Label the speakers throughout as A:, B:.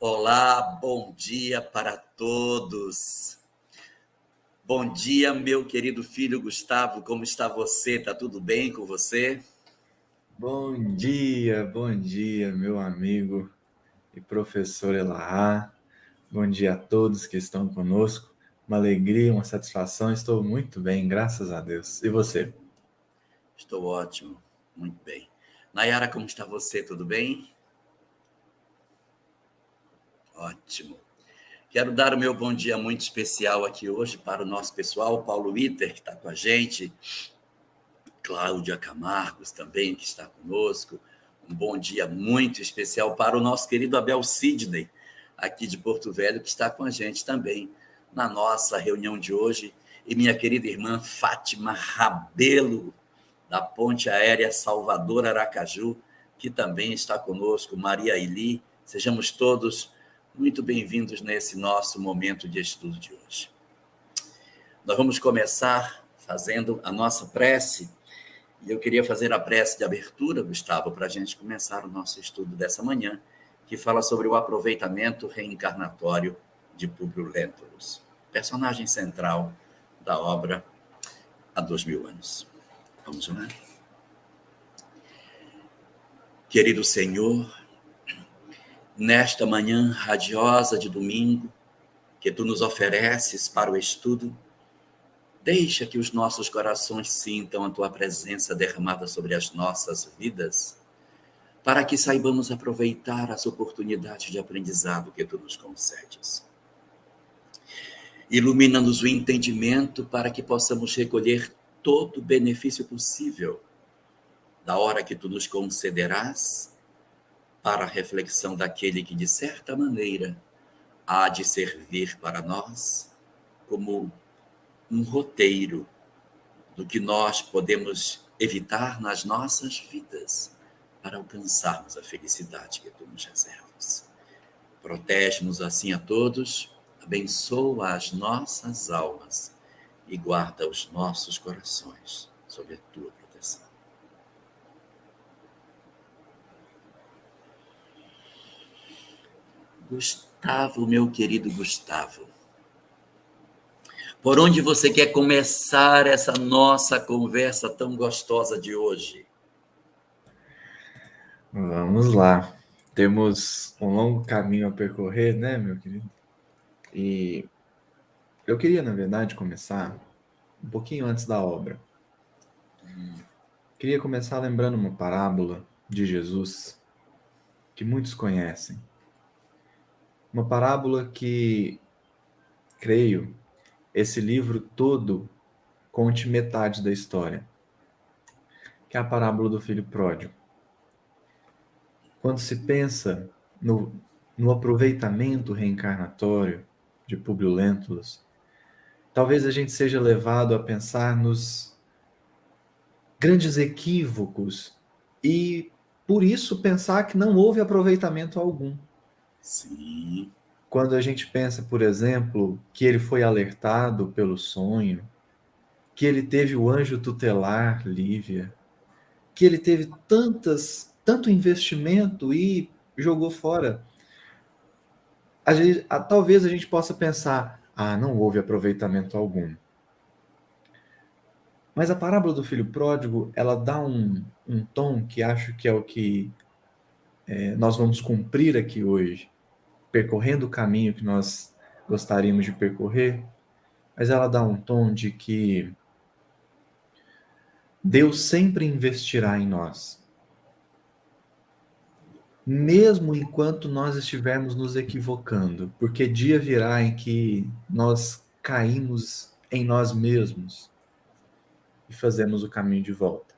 A: Olá, bom dia para todos. Bom dia, meu querido filho Gustavo, como está você? Está tudo bem com você?
B: Bom dia, meu amigo e professor Elahá. Bom dia a todos que estão conosco. Uma alegria, uma satisfação. Estou muito bem, graças a Deus. E você?
A: Estou ótimo, muito bem. Nayara, como está você? Tudo bem? Ótimo. Quero dar o meu bom dia muito especial aqui hoje para o nosso pessoal, Paulo Witter, que está com a gente, Cláudia Camargos também, que está conosco. Um bom dia muito especial para o nosso querido Abel Sidney, aqui de Porto Velho, que está com a gente também na nossa reunião de hoje. E minha querida irmã Fátima Rabelo, da Ponte Aérea Salvador Aracaju, que também está conosco, Maria Eli. Sejamos todos muito bem-vindos nesse nosso momento de estudo de hoje. Nós vamos começar fazendo a nossa prece. E eu queria fazer a prece de abertura, Gustavo, para a gente começar o nosso estudo dessa manhã, que fala sobre o aproveitamento reencarnatório de Públio Lentulus, personagem central da obra Há 2000 anos. Vamos lá? Querido Senhor, nesta manhã radiosa de domingo, que Tu nos ofereces para o estudo, deixa que os nossos corações sintam a Tua presença derramada sobre as nossas vidas, para que saibamos aproveitar as oportunidades de aprendizado que Tu nos concedes. Ilumina-nos o entendimento para que possamos recolher todo o benefício possível da hora que Tu nos concederás para a reflexão daquele que, de certa maneira, há de servir para nós como um roteiro do que nós podemos evitar nas nossas vidas para alcançarmos a felicidade que Tu nos reservas. Protege-nos assim a todos, abençoa as nossas almas e guarda os nossos corações sob a Tua proteção. Gustavo, meu querido Gustavo, por onde você quer começar essa nossa conversa tão gostosa de hoje?
B: Vamos lá. Temos um longo caminho a percorrer, né, meu querido? E eu queria, na verdade, começar um pouquinho antes da obra. Queria começar lembrando uma parábola de Jesus que muitos conhecem. Uma parábola que, creio, esse livro todo conte metade da história, que é a parábola do filho pródigo. Quando se pensa no aproveitamento reencarnatório de Públio Lentulus, talvez a gente seja levado a pensar nos grandes equívocos e, por isso, pensar que não houve aproveitamento algum.
A: Sim.
B: Quando a gente pensa, por exemplo, que ele foi alertado pelo sonho, que ele teve o anjo tutelar, Lívia, que ele teve tanto investimento e jogou fora. Talvez a gente possa pensar, não houve aproveitamento algum. Mas a parábola do filho pródigo, ela dá um tom que acho que é o que nós vamos cumprir aqui hoje, percorrendo o caminho que nós gostaríamos de percorrer, mas ela dá um tom de que Deus sempre investirá em nós. Mesmo enquanto nós estivermos nos equivocando, porque dia virá em que nós caímos em nós mesmos e fazemos o caminho de volta.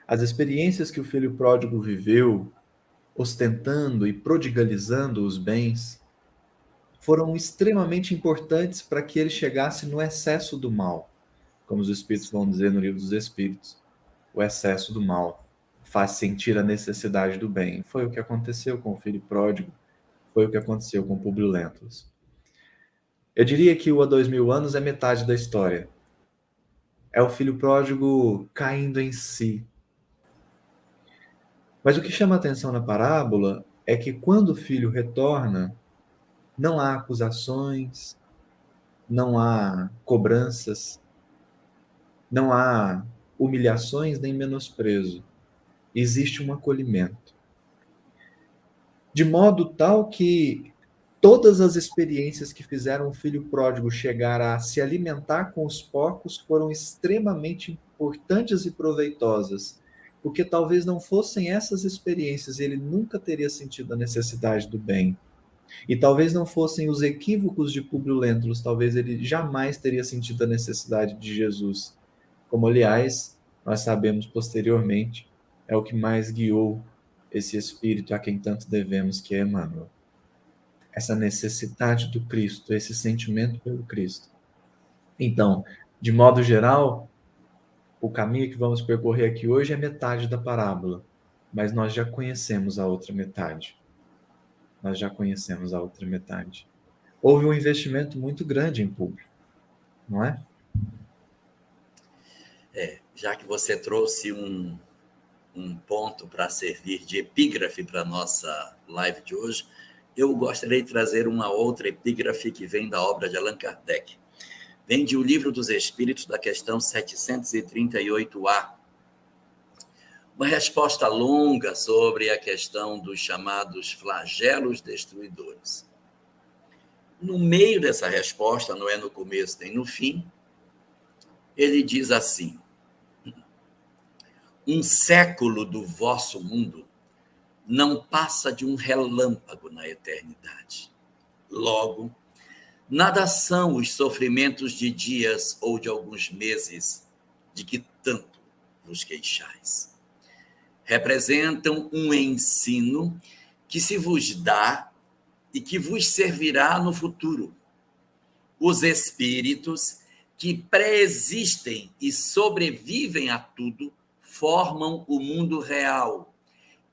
B: As experiências que o filho pródigo viveu, ostentando e prodigalizando os bens, foram extremamente importantes para que ele chegasse no excesso do mal, como os Espíritos vão dizer no Livro dos Espíritos. O excesso do mal faz sentir a necessidade do bem. Foi o que aconteceu com o filho pródigo, foi o que aconteceu com Públio Lentulus. Eu diria que o Há 2000 anos é metade da história. É o filho pródigo caindo em si. Mas o que chama a atenção na parábola é que quando o filho retorna, não há acusações, não há cobranças, não há humilhações nem menosprezo. Existe um acolhimento. De modo tal que todas as experiências que fizeram o filho pródigo chegar a se alimentar com os porcos foram extremamente importantes e proveitosas, porque talvez não fossem essas experiências, ele nunca teria sentido a necessidade do bem. E talvez não fossem os equívocos de Públio Lentulus, talvez ele jamais teria sentido a necessidade de Jesus. Como, aliás, nós sabemos posteriormente, é o que mais guiou esse espírito a quem tanto devemos, que é Emmanuel. Essa necessidade do Cristo, esse sentimento pelo Cristo. Então, de modo geral, o caminho que vamos percorrer aqui hoje é metade da parábola, mas nós já conhecemos a outra metade. Nós já conhecemos a outra metade. Houve um investimento muito grande em público, não é?
A: Já que você trouxe um ponto para servir de epígrafe para a nossa live de hoje, eu gostaria de trazer uma outra epígrafe que vem da obra de Allan Kardec. Vem de O Livro dos Espíritos, da questão 738A. Uma resposta longa sobre a questão dos chamados flagelos destruidores. No meio dessa resposta, não é no começo nem no fim, ele diz assim: um século do vosso mundo não passa de um relâmpago na eternidade. Logo, nada são os sofrimentos de dias ou de alguns meses de que tanto vos queixais. Representam um ensino que se vos dá e que vos servirá no futuro. Os espíritos que preexistem e sobrevivem a tudo formam o mundo real.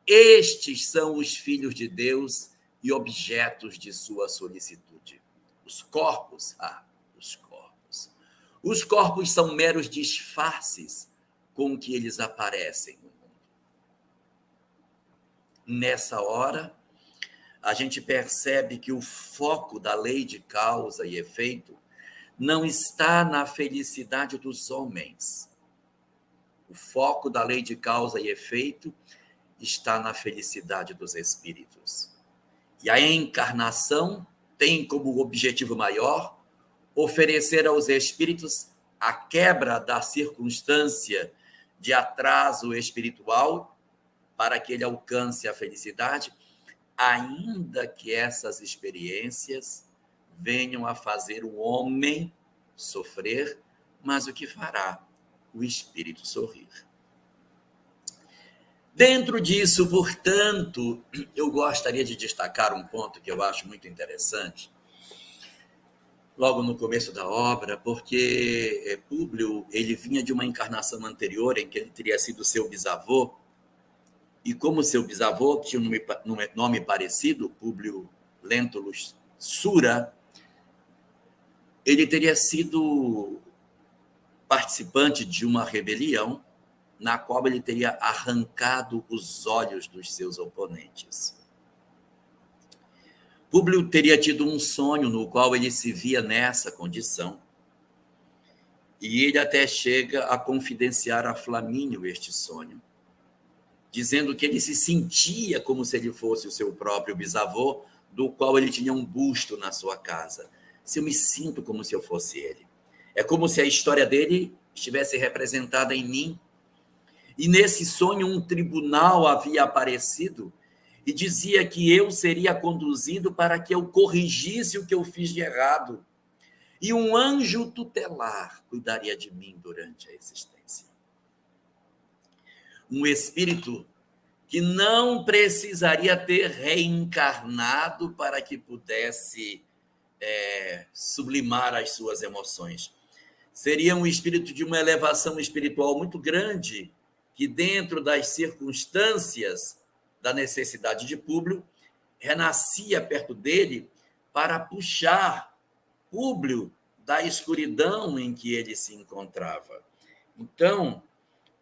A: Estes são os filhos de Deus e objetos de sua solicitude. Os corpos, os corpos. Os corpos são meros disfarces com que eles aparecem no mundo. Nessa hora, a gente percebe que o foco da lei de causa e efeito não está na felicidade dos homens. O foco da lei de causa e efeito está na felicidade dos espíritos. E a encarnação tem como objetivo maior oferecer aos espíritos a quebra da circunstância de atraso espiritual para que ele alcance a felicidade, ainda que essas experiências venham a fazer o homem sofrer, mas o que fará? O espírito sorrir. Dentro disso, portanto, eu gostaria de destacar um ponto que eu acho muito interessante, logo no começo da obra, porque Públio, ele vinha de uma encarnação anterior em que ele teria sido seu bisavô, e como seu bisavô tinha um nome parecido, Públio Lentulus Sura, ele teria sido participante de uma rebelião na qual ele teria arrancado os olhos dos seus oponentes. Públio teria tido um sonho no qual ele se via nessa condição, e ele até chega a confidenciar a Flamínio este sonho, dizendo que ele se sentia como se ele fosse o seu próprio bisavô, do qual ele tinha um busto na sua casa. Se eu me sinto como se eu fosse ele. É como se a história dele estivesse representada em mim. E nesse sonho um tribunal havia aparecido e dizia que eu seria conduzido para que eu corrigisse o que eu fiz de errado. E um anjo tutelar cuidaria de mim durante a existência. Um espírito que não precisaria ter reencarnado para que pudesse sublimar as suas emoções. Seria um espírito de uma elevação espiritual muito grande, que dentro das circunstâncias da necessidade de Públio, renascia perto dele para puxar Públio da escuridão em que ele se encontrava. Então,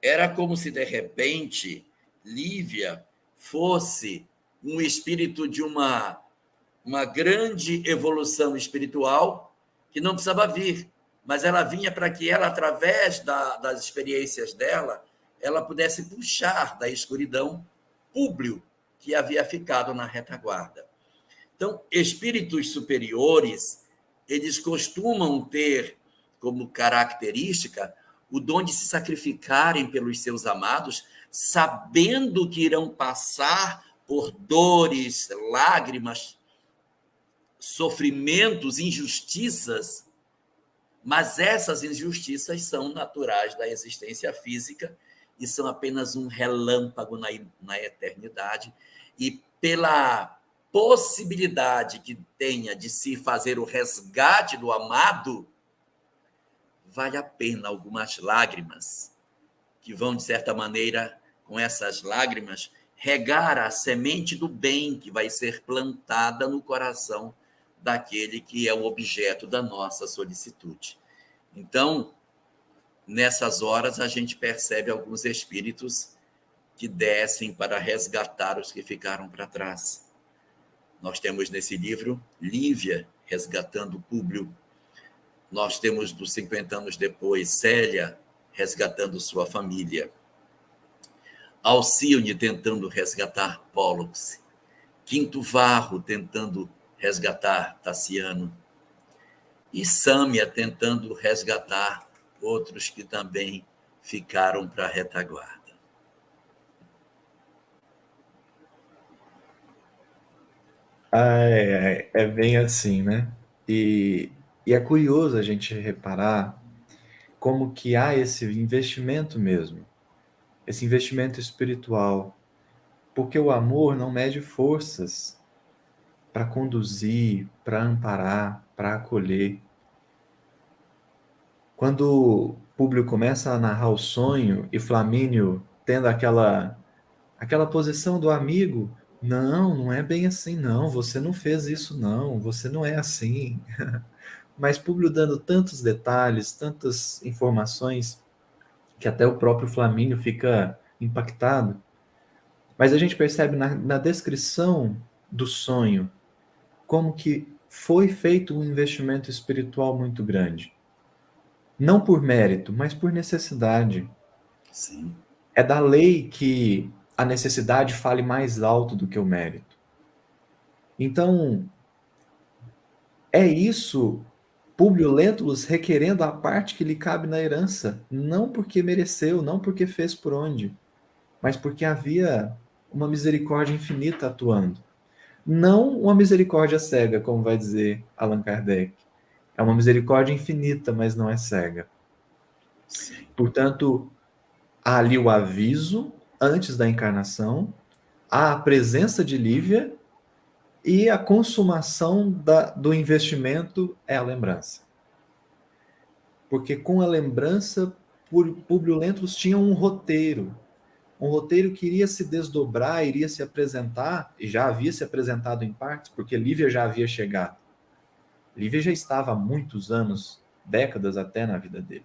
A: era como se, de repente, Lívia fosse um espírito de uma grande evolução espiritual que não precisava vir, mas ela vinha para que ela, através das experiências dela, ela pudesse puxar da escuridão Públio, que havia ficado na retaguarda. Então, espíritos superiores, eles costumam ter como característica o dom de se sacrificarem pelos seus amados, sabendo que irão passar por dores, lágrimas, sofrimentos, injustiças, mas essas injustiças são naturais da existência física e são apenas um relâmpago na eternidade. E pela possibilidade que tenha de se fazer o resgate do amado, vale a pena algumas lágrimas, que vão, de certa maneira, com essas lágrimas, regar a semente do bem que vai ser plantada no coração daquele que é o objeto da nossa solicitude. Então, nessas horas, a gente percebe alguns espíritos que descem para resgatar os que ficaram para trás. Nós temos nesse livro Lívia resgatando Públio. Nós temos, dos 50 anos depois, Célia resgatando sua família. Alcione tentando resgatar Pólux. Quinto Varro tentando resgatar Tassiano. E Sâmia tentando resgatar outros que também ficaram para a retaguarda.
B: É bem assim, né? E é curioso a gente reparar como que há esse investimento mesmo, esse investimento espiritual, porque o amor não mede forças para conduzir, para amparar, para acolher. Quando Públio começa a narrar o sonho e Flamínio tendo aquela posição do amigo, não, não é bem assim, não, você não fez isso, não, você não é assim. Mas Públio dando tantos detalhes, tantas informações, que até o próprio Flamínio fica impactado. Mas a gente percebe na descrição do sonho como que foi feito um investimento espiritual muito grande. Não por mérito, mas por necessidade.
A: Sim.
B: É da lei que a necessidade fale mais alto do que o mérito. Então, é isso, Públio Lentulus requerendo a parte que lhe cabe na herança, não porque mereceu, não porque fez por onde, mas porque havia uma misericórdia infinita atuando. Não uma misericórdia cega, como vai dizer Allan Kardec. É uma misericórdia infinita, mas não é cega.
A: Sim.
B: Portanto, há ali o aviso antes da encarnação, há a presença de Lívia e a consumação do investimento é a lembrança. Porque com a lembrança, Públio Lentulus tinha um roteiro que iria se desdobrar, iria se apresentar, e já havia se apresentado em partes, porque Lívia já havia chegado. Lívia já estava há muitos anos, décadas até na vida dele.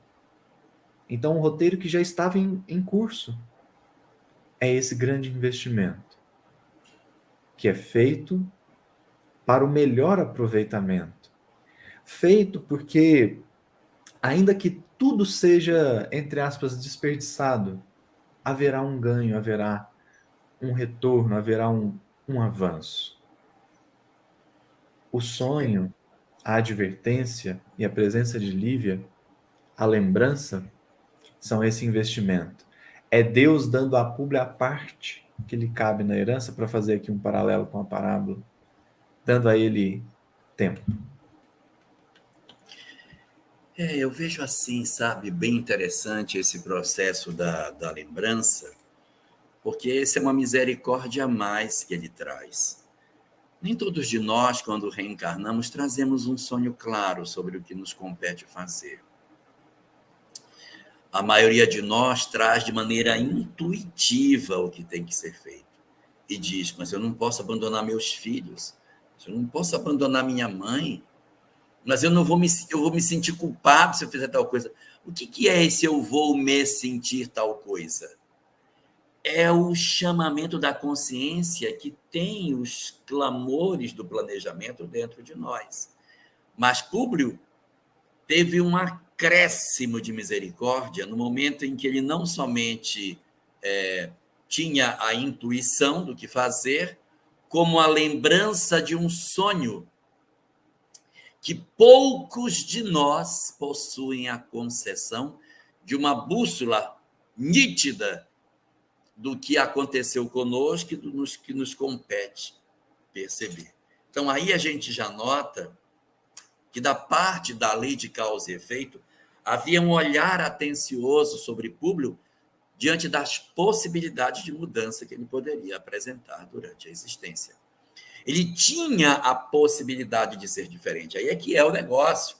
B: Então, um roteiro que já estava em curso é esse grande investimento, que é feito para o melhor aproveitamento. Feito porque, ainda que tudo seja, entre aspas, desperdiçado, haverá um ganho, haverá um retorno, haverá um avanço. O sonho, a advertência e a presença de Lívia, a lembrança, são esse investimento. É Deus dando a Públio a parte que lhe cabe na herança, para fazer aqui um paralelo com a parábola, dando a ele tempo.
A: Eu vejo assim, sabe, bem interessante esse processo da lembrança, porque essa é uma misericórdia a mais que ele traz. Nem todos de nós, quando reencarnamos, trazemos um sonho claro sobre o que nos compete fazer. A maioria de nós traz de maneira intuitiva o que tem que ser feito. E diz, mas eu não posso abandonar meus filhos, eu não posso abandonar minha mãe, mas eu vou me sentir culpado se eu fizer tal coisa. O que é esse eu vou me sentir tal coisa? é o chamamento da consciência que tem os clamores do planejamento dentro de nós. Mas Públio teve um acréscimo de misericórdia no momento em que ele não somente tinha a intuição do que fazer, como a lembrança de um sonho que poucos de nós possuem a concessão de uma bússola nítida do que aconteceu conosco e do que nos compete perceber. Então, aí a gente já nota que, da parte da lei de causa e efeito, havia um olhar atencioso sobre Públio diante das possibilidades de mudança que ele poderia apresentar durante a existência. Ele tinha a possibilidade de ser diferente. Aí é que é o negócio.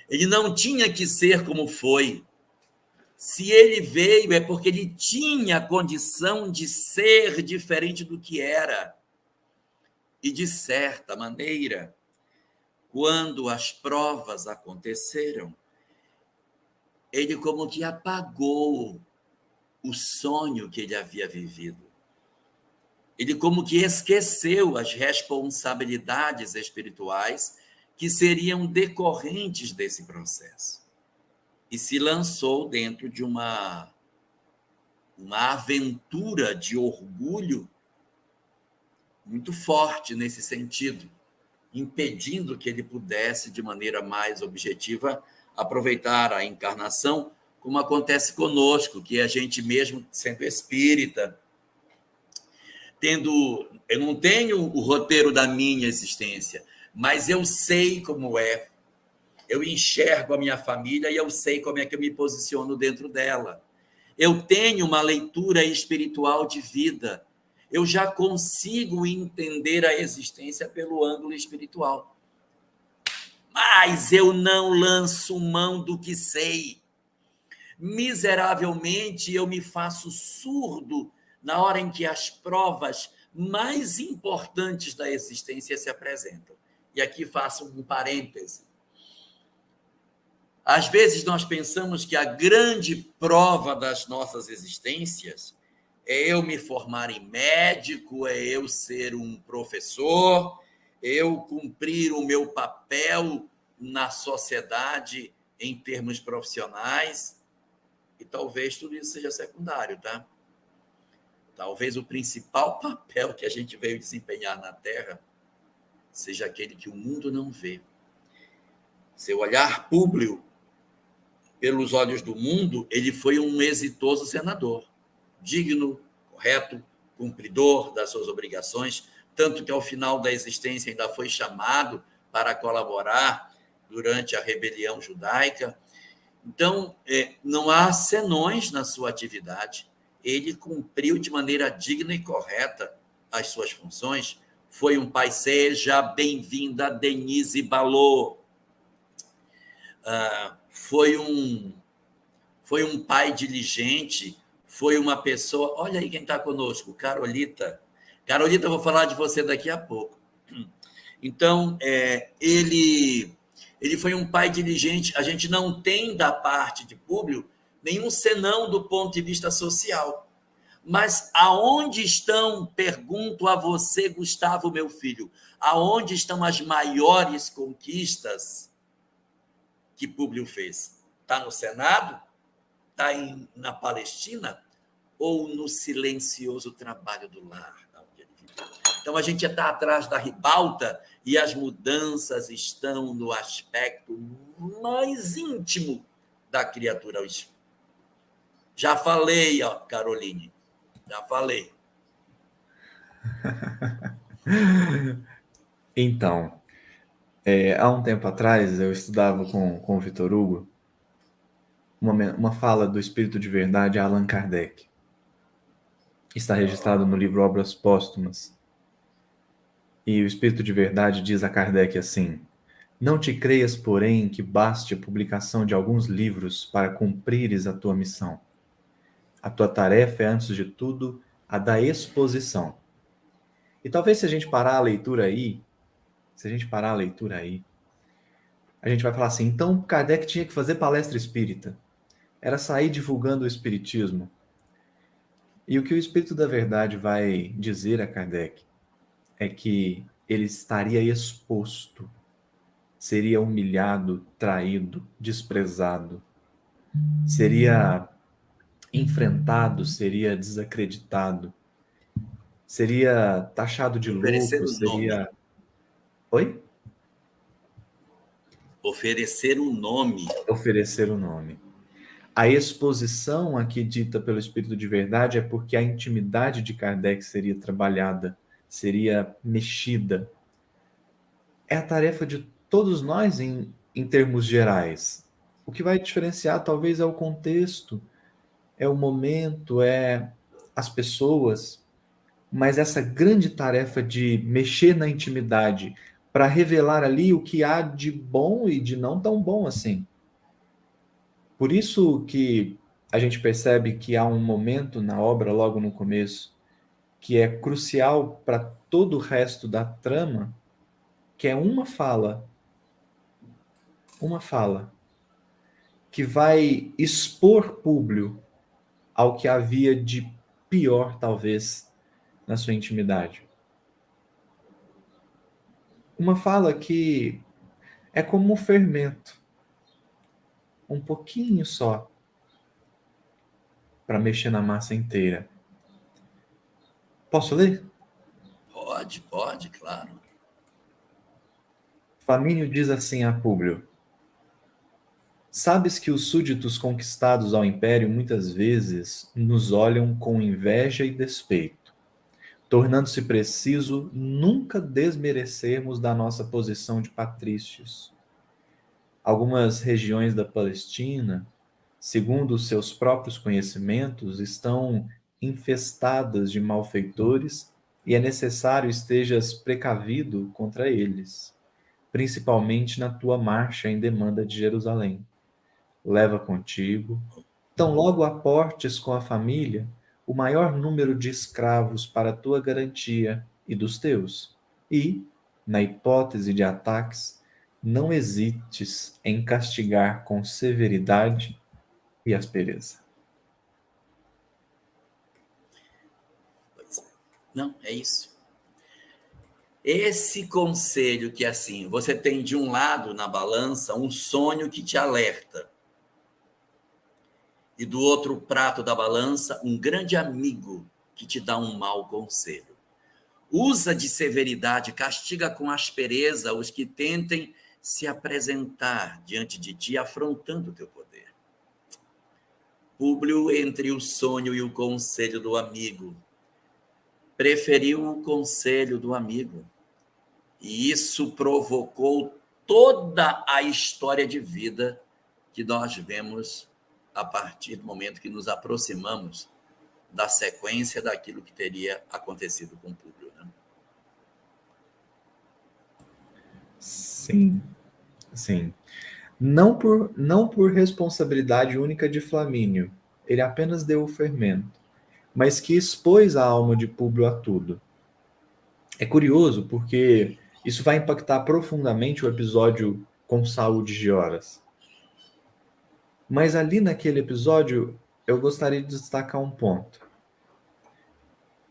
A: Ele não tinha que ser como foi. Se ele veio, é porque ele tinha a condição de ser diferente do que era. E, de certa maneira, quando as provas aconteceram, ele como que apagou o sonho que ele havia vivido. Ele como que esqueceu as responsabilidades espirituais que seriam decorrentes desse processo. E se lançou dentro de uma aventura de orgulho muito forte nesse sentido, impedindo que ele pudesse, de maneira mais objetiva, aproveitar a encarnação, como acontece conosco, que a gente mesmo, sendo espírita, eu não tenho o roteiro da minha existência, mas eu sei como é. Eu enxergo a minha família e eu sei como é que eu me posiciono dentro dela. Eu tenho uma leitura espiritual de vida. Eu já consigo entender a existência pelo ângulo espiritual. Mas eu não lanço mão do que sei. Miseravelmente, eu me faço surdo na hora em que as provas mais importantes da existência se apresentam. E aqui faço um parêntese. Às vezes nós pensamos que a grande prova das nossas existências é eu me formar em médico, é eu ser um professor, eu cumprir o meu papel na sociedade em termos profissionais, e talvez tudo isso seja secundário, tá? Talvez o principal papel que a gente veio desempenhar na Terra seja aquele que o mundo não vê. Seu olhar público, pelos olhos do mundo, ele foi um exitoso senador, digno, correto, cumpridor das suas obrigações, tanto que ao final da existência ainda foi chamado para colaborar durante a rebelião judaica. Então, não há senões na sua atividade. Ele cumpriu de maneira digna e correta as suas funções. Foi um pai. Seja bem-vinda, Denise Balot. Foi um pai diligente, foi uma pessoa... Olha aí quem está conosco, Carolita. Carolita, eu vou falar de você daqui a pouco. Então, ele foi um pai diligente. A gente não tem, da parte de Públio, nenhum senão do ponto de vista social. Mas aonde estão, pergunto a você, Gustavo, meu filho, aonde estão as maiores conquistas que Públio fez? Está no Senado? Está na Palestina? Ou no silencioso trabalho do lar? Então, a gente está atrás da ribalta e as mudanças estão no aspecto mais íntimo da criatura. Já falei, ó, Caroline, já falei.
B: Então, há um tempo atrás, eu estudava com o Vitor Hugo uma fala do Espírito de Verdade, Allan Kardec. Está registrado no livro Obras Póstumas. E o Espírito de Verdade diz a Kardec assim: não te creias, porém, que baste a publicação de alguns livros para cumprires a tua missão. A tua tarefa é, antes de tudo, a da exposição. E talvez se a gente parar a leitura aí, a gente vai falar assim, então Kardec tinha que fazer palestra espírita. Era sair divulgando o espiritismo. E o que o Espírito da Verdade vai dizer a Kardec é que ele estaria exposto, seria humilhado, traído, desprezado, seria enfrentado, seria desacreditado, seria taxado de
A: Oferecer
B: louco,
A: o nome.
B: seria... Oi?
A: Oferecer o nome.
B: Oferecer o nome. A exposição aqui dita pelo Espírito de Verdade é porque a intimidade de Kardec seria trabalhada, seria mexida. É a tarefa de todos nós em termos gerais. O que vai diferenciar talvez é o contexto, é o momento, é as pessoas, mas essa grande tarefa de mexer na intimidade para revelar ali o que há de bom e de não tão bom assim. Por isso que a gente percebe que há um momento na obra, logo no começo, que é crucial para todo o resto da trama, que é uma fala, que vai expor Públio ao que havia de pior, talvez, na sua intimidade. Uma fala que é como um fermento, um pouquinho só, para mexer na massa inteira. Posso ler?
A: Pode, claro.
B: Flamínio diz assim a Públio: sabes que os súditos conquistados ao império muitas vezes nos olham com inveja e despeito, tornando-se preciso nunca desmerecermos da nossa posição de patrícios. Algumas regiões da Palestina, segundo os seus próprios conhecimentos, estão infestadas de malfeitores e é necessário estejas precavido contra eles, principalmente na tua marcha em demanda de Jerusalém. Leva contigo, tão logo aportes com a família, o maior número de escravos para tua garantia e dos teus. E, na hipótese de ataques, não hesites em castigar com severidade e aspereza.
A: Pois é. Não, é isso. Esse conselho que, assim, você tem de um lado na balança um sonho que te alerta, e do outro prato da balança um grande amigo que te dá um mau conselho. Usa de severidade, castiga com aspereza os que tentem se apresentar diante de ti, afrontando o teu poder. Públio, entre o sonho e o conselho do amigo, preferiu o conselho do amigo. E isso provocou toda a história de vida que nós vemos a partir do momento que nos aproximamos da sequência daquilo que teria acontecido com o Públio. Né?
B: Sim, sim. Não por responsabilidade única de Flamínio, ele apenas deu o fermento, mas que expôs a alma de Públio a tudo. É curioso porque isso vai impactar profundamente o episódio com Saúde de Horas. Mas ali naquele episódio, eu gostaria de destacar um ponto.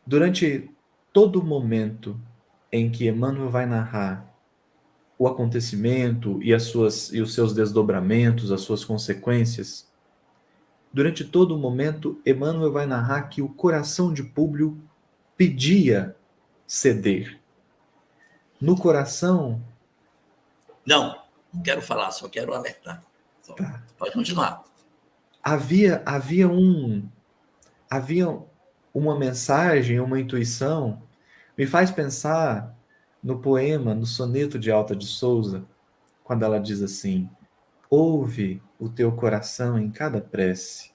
B: Durante todo o momento em que Emmanuel vai narrar o acontecimento e os seus desdobramentos, as suas consequências, durante todo o momento, Emmanuel vai narrar que o coração de Públio pedia ceder. No coração,
A: Não quero falar, só quero alertar. Só.
B: tá,
A: Pode continuar.
B: havia uma mensagem, uma intuição, me faz pensar no poema, no soneto de Alta de Souza, quando ela diz assim: ouve o teu coração em cada prece,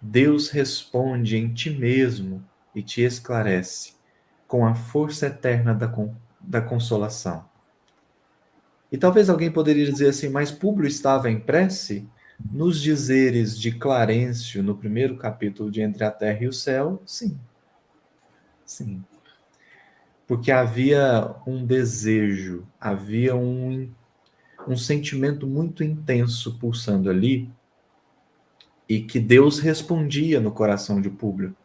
B: Deus responde em ti mesmo e te esclarece com a força eterna da consolação. E talvez alguém poderia dizer assim, mas Públio estava em prece? Nos dizeres de Clarencio, no primeiro capítulo de Entre a Terra e o Céu, sim. Sim. Porque havia um desejo, havia um sentimento muito intenso pulsando ali, e que Deus respondia no coração de Públio.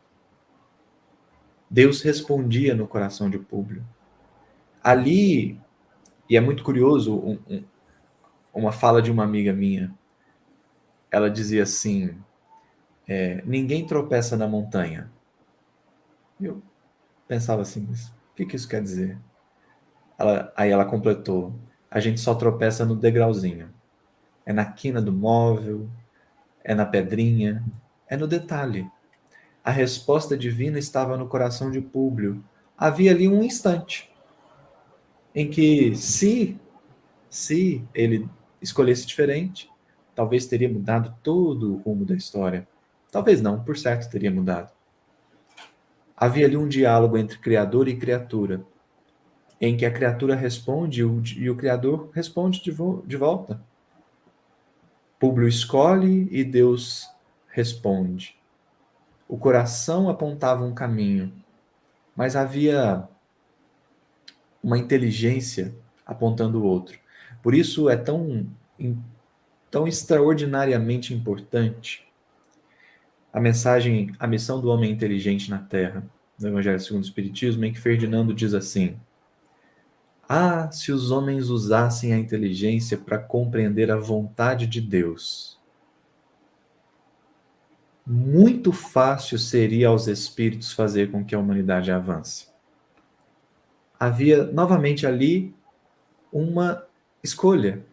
B: Deus respondia no coração de Públio. Ali, e é muito curioso, uma fala de uma amiga minha, ela dizia assim, ninguém tropeça na montanha. Eu pensava assim, mas o que isso quer dizer? Aí ela completou, a gente só tropeça no degrauzinho. É na quina do móvel, é na pedrinha, é no detalhe. A resposta divina estava no coração de Públio. Havia ali um instante em que, se ele escolhesse diferente, talvez teria mudado todo o rumo da história. Talvez não, por certo teria mudado. Havia ali um diálogo entre Criador e criatura, em que a criatura responde e o Criador responde de volta. Públio escolhe e Deus responde. O coração apontava um caminho, mas havia uma inteligência apontando o outro. Por isso é tão extraordinariamente importante a missão do homem inteligente na Terra, no Evangelho segundo o Espiritismo, em que Ferdinando diz assim: ah, se os homens usassem a inteligência para compreender a vontade de Deus, muito fácil seria aos espíritos fazer com que a humanidade avance. Havia novamente ali uma escolha: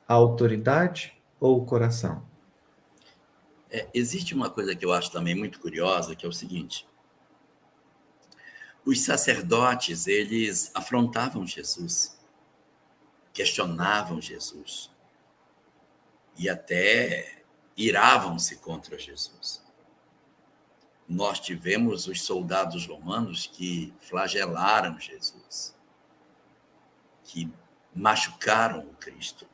B: a autoridade ou o coração.
A: Existe uma coisa que eu acho também muito curiosa, que é o seguinte: os sacerdotes, eles afrontavam Jesus, questionavam Jesus e até iravam-se contra Jesus. Nós tivemos os soldados romanos que flagelaram Jesus, que machucaram o Cristo.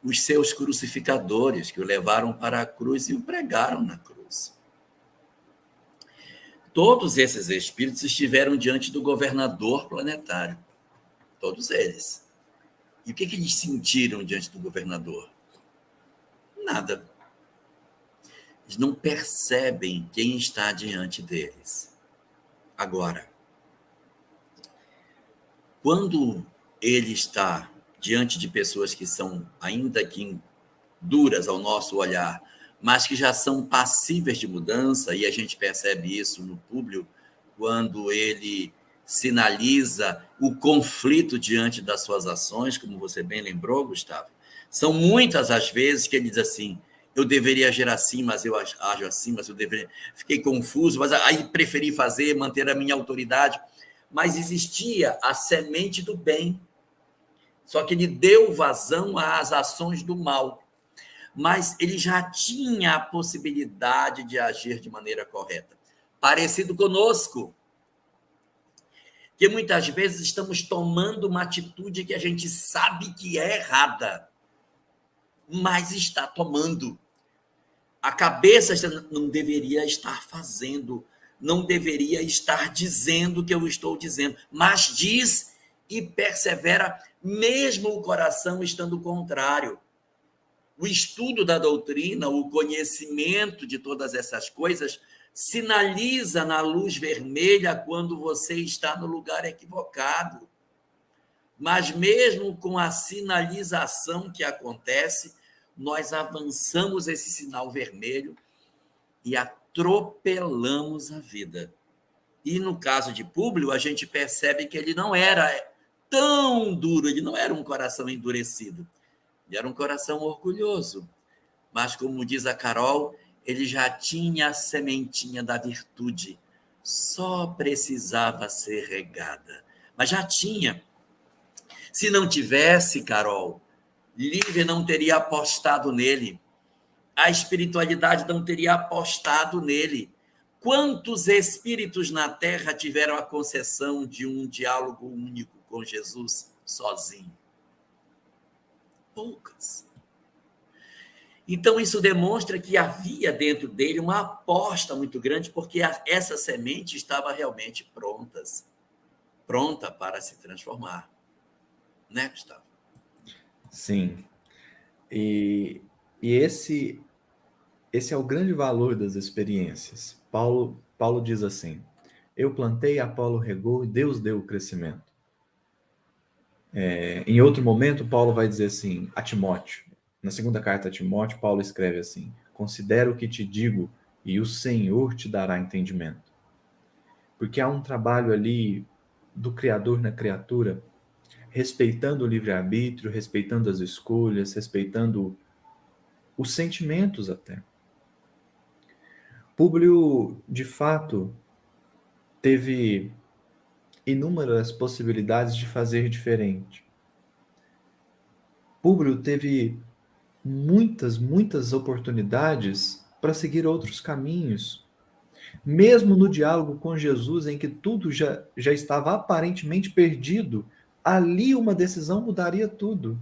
A: Os seus crucificadores, que o levaram para a cruz e o pregaram na cruz. Todos esses espíritos estiveram diante do governador planetário. Todos eles. E o que eles sentiram diante do governador? Nada. Eles não percebem quem está diante deles. Agora, quando ele está diante de pessoas que são, ainda que duras ao nosso olhar, mas que já são passíveis de mudança, e a gente percebe isso no Públio, quando ele sinaliza o conflito diante das suas ações, como você bem lembrou, Gustavo. São muitas as vezes que ele diz assim: eu deveria agir assim, mas eu ajo assim, mas eu deveria. Fiquei confuso, mas aí preferi fazer, manter a minha autoridade. Mas existia a semente do bem, só que ele deu vazão às ações do mal. Mas ele já tinha a possibilidade de agir de maneira correta. Parecido conosco, que muitas vezes estamos tomando uma atitude que a gente sabe que é errada, mas está tomando. A cabeça não deveria estar fazendo, não deveria estar dizendo o que eu estou dizendo, mas diz e persevera, mesmo o coração estando contrário. O estudo da doutrina, o conhecimento de todas essas coisas, sinaliza na luz vermelha quando você está no lugar equivocado. Mas mesmo com a sinalização que acontece, nós avançamos esse sinal vermelho e atropelamos a vida. E no caso de Públio, a gente percebe que ele não era tão duro, ele não era um coração endurecido, ele era um coração orgulhoso. Mas, como diz a Carol, ele já tinha a sementinha da virtude, só precisava ser regada. Mas já tinha. Se não tivesse, Carol, Lívia não teria apostado nele. A espiritualidade não teria apostado nele. Quantos espíritos na Terra tiveram a concessão de um diálogo único com Jesus sozinho? Poucas. Então, isso demonstra que havia dentro dele uma aposta muito grande, porque essa semente estava realmente pronta para se transformar. Né, Gustavo?
B: Sim. E esse é o grande valor das experiências. Paulo diz assim: Eu plantei, Apolo regou e Deus deu o crescimento. Em outro momento, Paulo vai dizer assim a Timóteo. Na segunda carta a Timóteo, Paulo escreve assim: considera o que te digo e o Senhor te dará entendimento. Porque há um trabalho ali do Criador na criatura, respeitando o livre-arbítrio, respeitando as escolhas, respeitando os sentimentos até. Públio, de fato, teve inúmeras possibilidades de fazer diferente. Públio teve muitas oportunidades para seguir outros caminhos. Mesmo no diálogo com Jesus, em que tudo já estava aparentemente perdido, ali uma decisão mudaria tudo.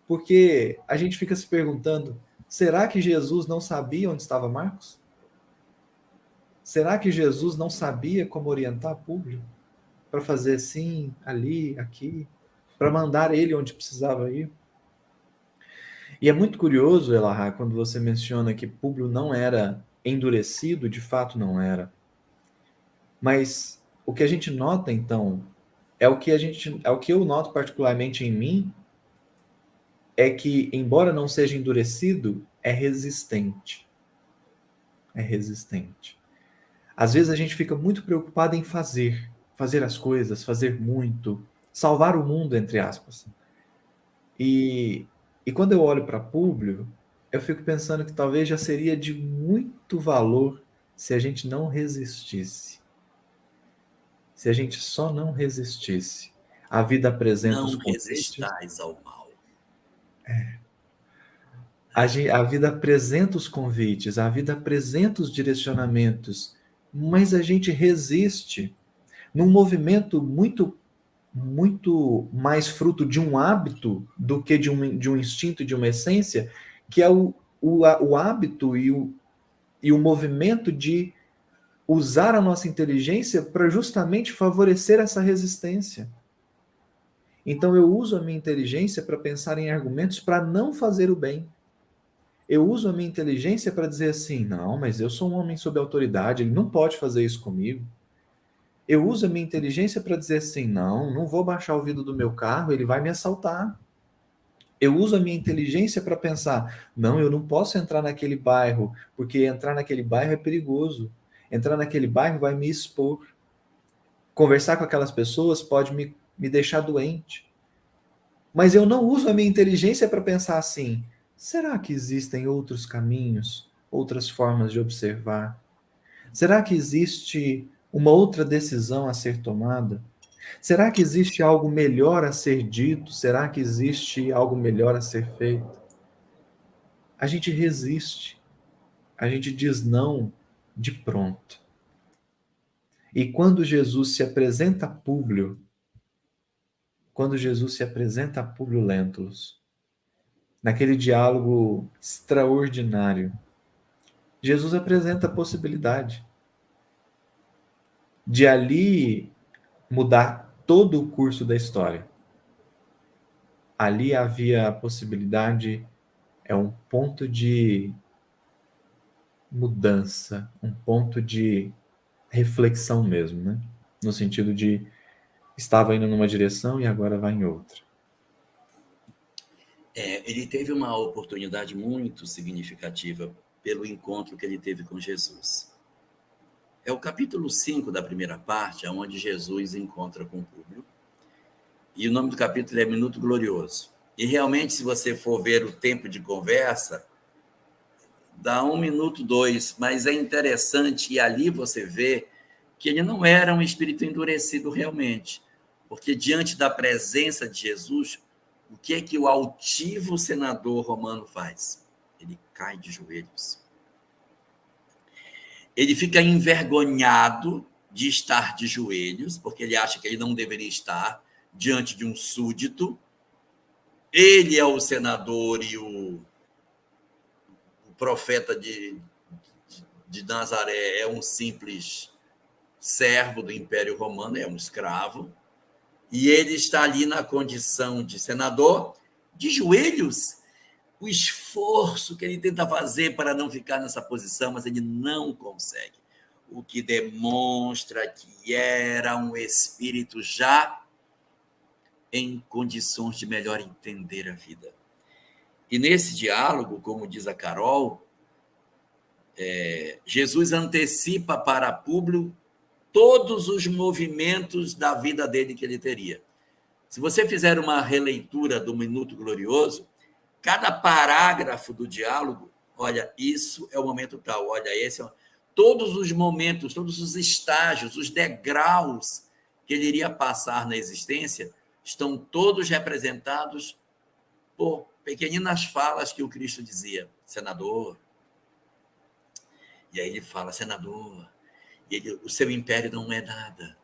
B: Porque a gente fica se perguntando, será que Jesus não sabia onde estava Marcos? Será que Jesus não sabia como orientar Públio? Para fazer assim, ali, aqui, para mandar ele onde precisava ir? E é muito curioso, Elahá, quando você menciona que Públio não era endurecido, de fato não era. Mas o que a gente nota, então, é o que eu noto particularmente em mim, é que, embora não seja endurecido, é resistente. É resistente. Às vezes a gente fica muito preocupado em fazer as coisas, fazer muito, salvar o mundo, entre aspas. E quando eu olho para Públio, eu fico pensando que talvez já seria de muito valor se a gente não resistisse. Se a gente só não resistisse. A vida apresenta os
A: Não
B: convites.
A: resistais ao mal.
B: A vida apresenta os convites, a vida apresenta os direcionamentos, mas a gente resiste num movimento muito mais fruto de um hábito do que de um instinto, de uma essência, que é o hábito e o movimento de usar a nossa inteligência para justamente favorecer essa resistência. Então eu uso a minha inteligência para pensar em argumentos para não fazer o bem. Eu uso a minha inteligência para dizer assim, não, mas eu sou um homem sob autoridade, ele não pode fazer isso comigo. Eu uso a minha inteligência para dizer assim, não vou baixar o vidro do meu carro, ele vai me assaltar. Eu uso a minha inteligência para pensar, não, eu não posso entrar naquele bairro, porque entrar naquele bairro é perigoso. Entrar naquele bairro vai me expor. Conversar com aquelas pessoas pode me deixar doente. Mas eu não uso a minha inteligência para pensar assim, será que existem outros caminhos, outras formas de observar? Será que existe uma outra decisão a ser tomada? Será que existe algo melhor a ser dito? Será que existe algo melhor a ser feito? A gente resiste, a gente diz não de pronto. E quando Jesus se apresenta a Públio Lentulus, naquele diálogo extraordinário, Jesus apresenta a possibilidade de ali mudar todo o curso da história. Ali havia a possibilidade, é um ponto de mudança, um ponto de reflexão mesmo, né? No sentido de estava indo numa direção e agora vai em outra.
A: Ele teve uma oportunidade muito significativa pelo encontro que ele teve com Jesus. É o capítulo 5 da primeira parte, onde Jesus encontra com Públio. E o nome do capítulo é Minuto Glorioso. E realmente, se você for ver o tempo de conversa, dá 1 minuto, 2, mas é interessante, e ali você vê que ele não era um espírito endurecido realmente, porque diante da presença de Jesus, o que é que o altivo senador romano faz? Ele cai de joelhos. Ele fica envergonhado de estar de joelhos, porque ele acha que ele não deveria estar diante de um súdito. Ele é o senador e o profeta de Nazaré é um simples servo do Império Romano, é um escravo, e ele está ali na condição de senador, de joelhos. O esforço que ele tenta fazer para não ficar nessa posição, mas ele não consegue. o que demonstra que era um espírito já em condições de melhor entender a vida. E nesse diálogo, como diz a Carol, Jesus antecipa para Públio todos os movimentos da vida dele que ele teria. Se você fizer uma releitura do Minuto Glorioso, cada parágrafo do diálogo, olha, isso é o momento tal, olha, esse é todos os momentos, todos os estágios, os degraus que ele iria passar na existência, estão todos representados por pequeninas falas que o Cristo dizia, senador. E aí ele fala, senador, o seu império não é nada,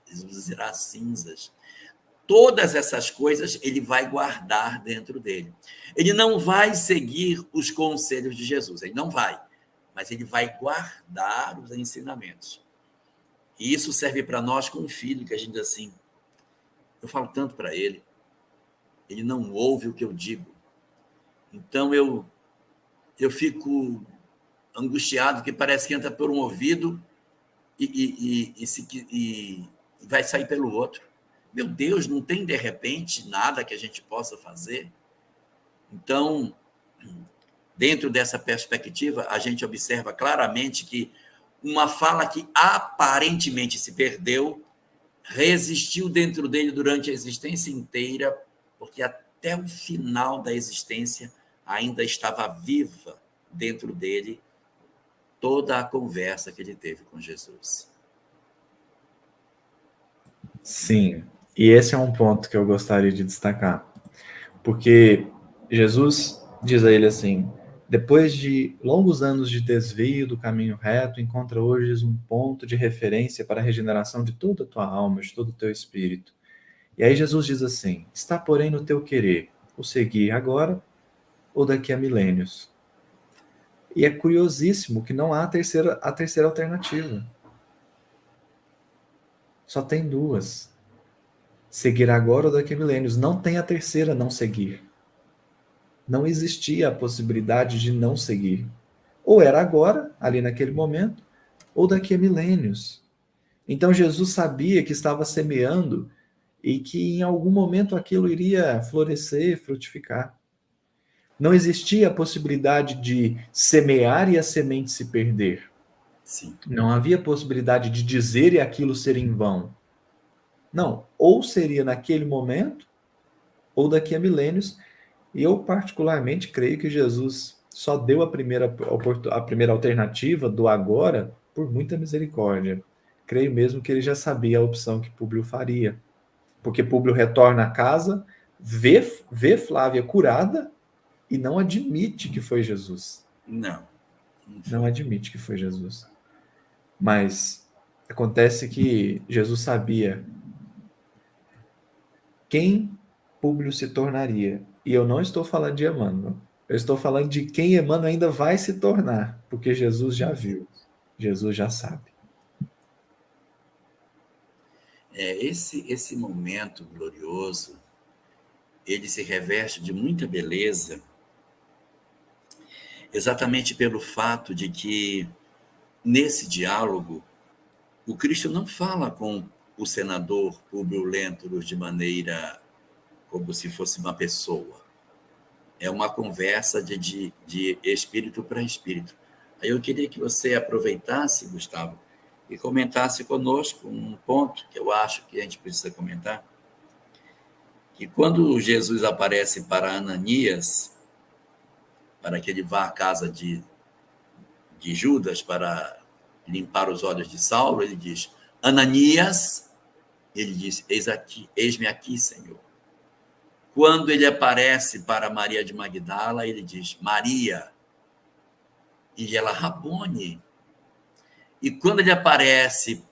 A: reduzirá cinzas. Todas essas coisas ele vai guardar dentro dele. Ele não vai seguir os conselhos de Jesus, ele não vai, mas ele vai guardar os ensinamentos. E isso serve para nós com um filho, que a gente diz assim, eu falo tanto para ele não ouve o que eu digo. Então eu fico angustiado, que parece que entra por um ouvido e vai sair pelo outro. Meu Deus, não tem, de repente, nada que a gente possa fazer? Então, dentro dessa perspectiva, a gente observa claramente que uma fala que aparentemente se perdeu resistiu dentro dele durante a existência inteira, porque até o final da existência ainda estava viva dentro dele toda a conversa que ele teve com Jesus.
B: Sim, e esse é um ponto que eu gostaria de destacar, porque Jesus diz a ele assim, depois de longos anos de desvio do caminho reto, encontra hoje um ponto de referência para a regeneração de toda a tua alma, de todo o teu espírito. E aí Jesus diz assim, está porém no teu querer, o seguir agora ou daqui a milênios. E é curiosíssimo que não há a terceira alternativa. Só tem duas. Seguir agora ou daqui a milênios. Não tem a terceira, não seguir. Não existia a possibilidade de não seguir. Ou era agora, ali naquele momento, ou daqui a milênios. Então Jesus sabia que estava semeando e que em algum momento aquilo iria florescer, frutificar. Não existia a possibilidade de semear e a semente se perder.
A: Sim.
B: Não havia possibilidade de dizer e aquilo ser em vão. Não, ou seria naquele momento, ou daqui a milênios. E eu particularmente creio que Jesus só deu a primeira alternativa do agora por muita misericórdia. Creio mesmo que ele já sabia a opção que Públio faria. Porque Públio retorna à casa, vê Flávia curada e não admite que foi Jesus. Não admite que foi Jesus. Mas acontece que Jesus sabia quem Públio se tornaria. E eu não estou falando de Emmanuel. Eu estou falando de quem Emmanuel ainda vai se tornar, porque Jesus já viu. Jesus já sabe.
A: Esse momento glorioso, ele se reveste de muita beleza, exatamente pelo fato de que, nesse diálogo, o Cristo não fala com o senador Públio Lentulus de maneira como se fosse uma pessoa. É uma conversa de espírito para espírito. Aí eu queria que você aproveitasse, Gustavo, e comentasse conosco um ponto que eu acho que a gente precisa comentar, que quando Jesus aparece para Ananias, para que ele vá à casa de Judas para limpar os olhos de Saulo, ele diz, Ananias, ele diz, eis-me aqui, Senhor. Quando ele aparece para Maria de Magdala, ele diz, Maria, e ela, Rabone. E quando ele aparece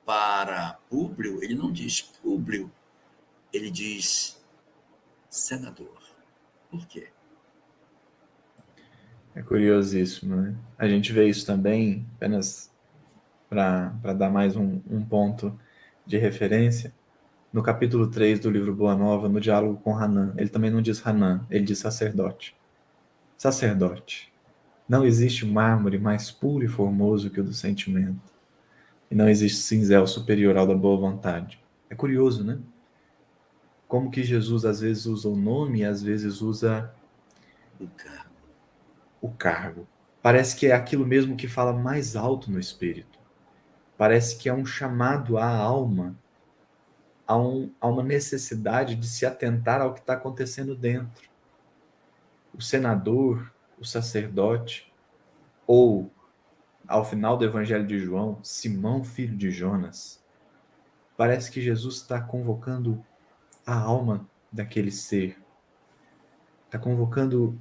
A: para Públio, ele não diz Públio, ele diz senador. Por quê?
B: É curiosíssimo, né? A gente vê isso também, apenas para dar mais um ponto de referência, no capítulo 3 do livro Boa Nova, no diálogo com Hanan. Ele também não diz Hanan, ele diz sacerdote. Sacerdote. Não existe mármore mais puro e formoso que o do sentimento. E não existe cinzel superior ao da boa vontade. É curioso, né? Como que Jesus às vezes usa o nome e às vezes usa
A: O cargo.
B: o cargo. Parece que é aquilo mesmo que fala mais alto no espírito. Parece que é um chamado à alma, a uma necessidade de se atentar ao que está acontecendo dentro. O senador, o sacerdote, ou, ao final do Evangelho de João, Simão, filho de Jonas. Parece que Jesus está convocando a alma daquele ser, está convocando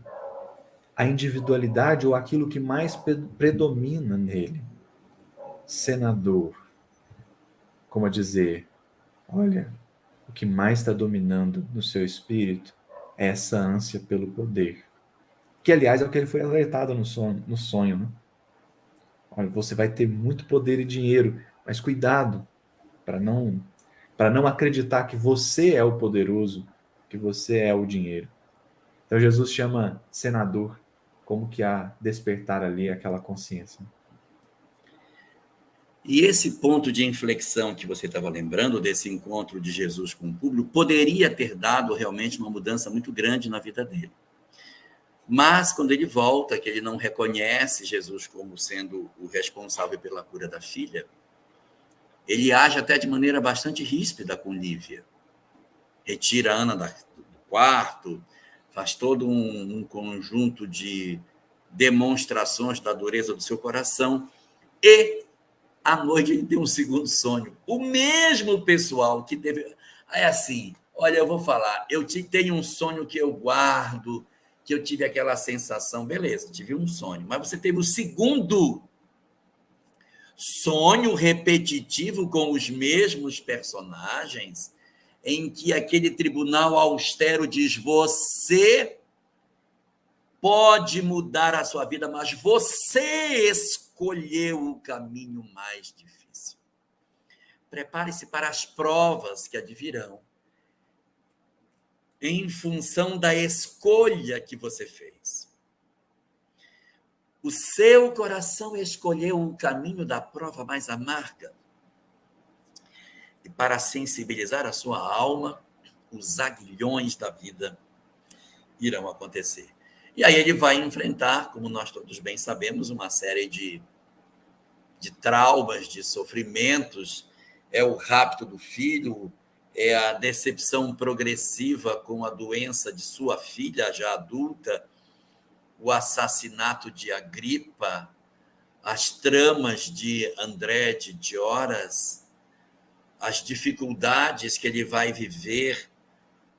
B: a individualidade ou aquilo que mais predomina nele. Senador, como a dizer, olha, o que mais está dominando no seu espírito é essa ânsia pelo poder. Que, aliás, é o que ele foi alertado no sonho, né? Olha, você vai ter muito poder e dinheiro, mas cuidado para não acreditar que você é o poderoso, que você é o dinheiro. Então Jesus chama senador como que a despertar ali aquela consciência.
A: E esse ponto de inflexão que você estava lembrando, desse encontro de Jesus com o público, poderia ter dado realmente uma mudança muito grande na vida dele. Mas, quando ele volta, que ele não reconhece Jesus como sendo o responsável pela cura da filha, ele age até de maneira bastante ríspida com Lívia. Retira a Ana do quarto, faz todo um conjunto de demonstrações da dureza do seu coração. E, à noite, ele tem um segundo sonho. O mesmo pessoal que teve... É assim, olha, eu vou falar, eu tenho um sonho que eu guardo, que eu tive aquela sensação, beleza, tive um sonho, mas você teve o segundo sonho repetitivo com os mesmos personagens, em que aquele tribunal austero diz: você pode mudar a sua vida, mas você escolheu o caminho mais difícil. Prepare-se para as provas que advirão, em função da escolha que você fez. O seu coração escolheu o caminho da prova mais amarga. E para sensibilizar a sua alma, os aguilhões da vida irão acontecer. E aí ele vai enfrentar, como nós todos bem sabemos, uma série de traumas, de sofrimentos. É o rapto do filho, é a decepção progressiva com a doença de sua filha já adulta, o assassinato de Agripa, as tramas de André de Dioras, as dificuldades que ele vai viver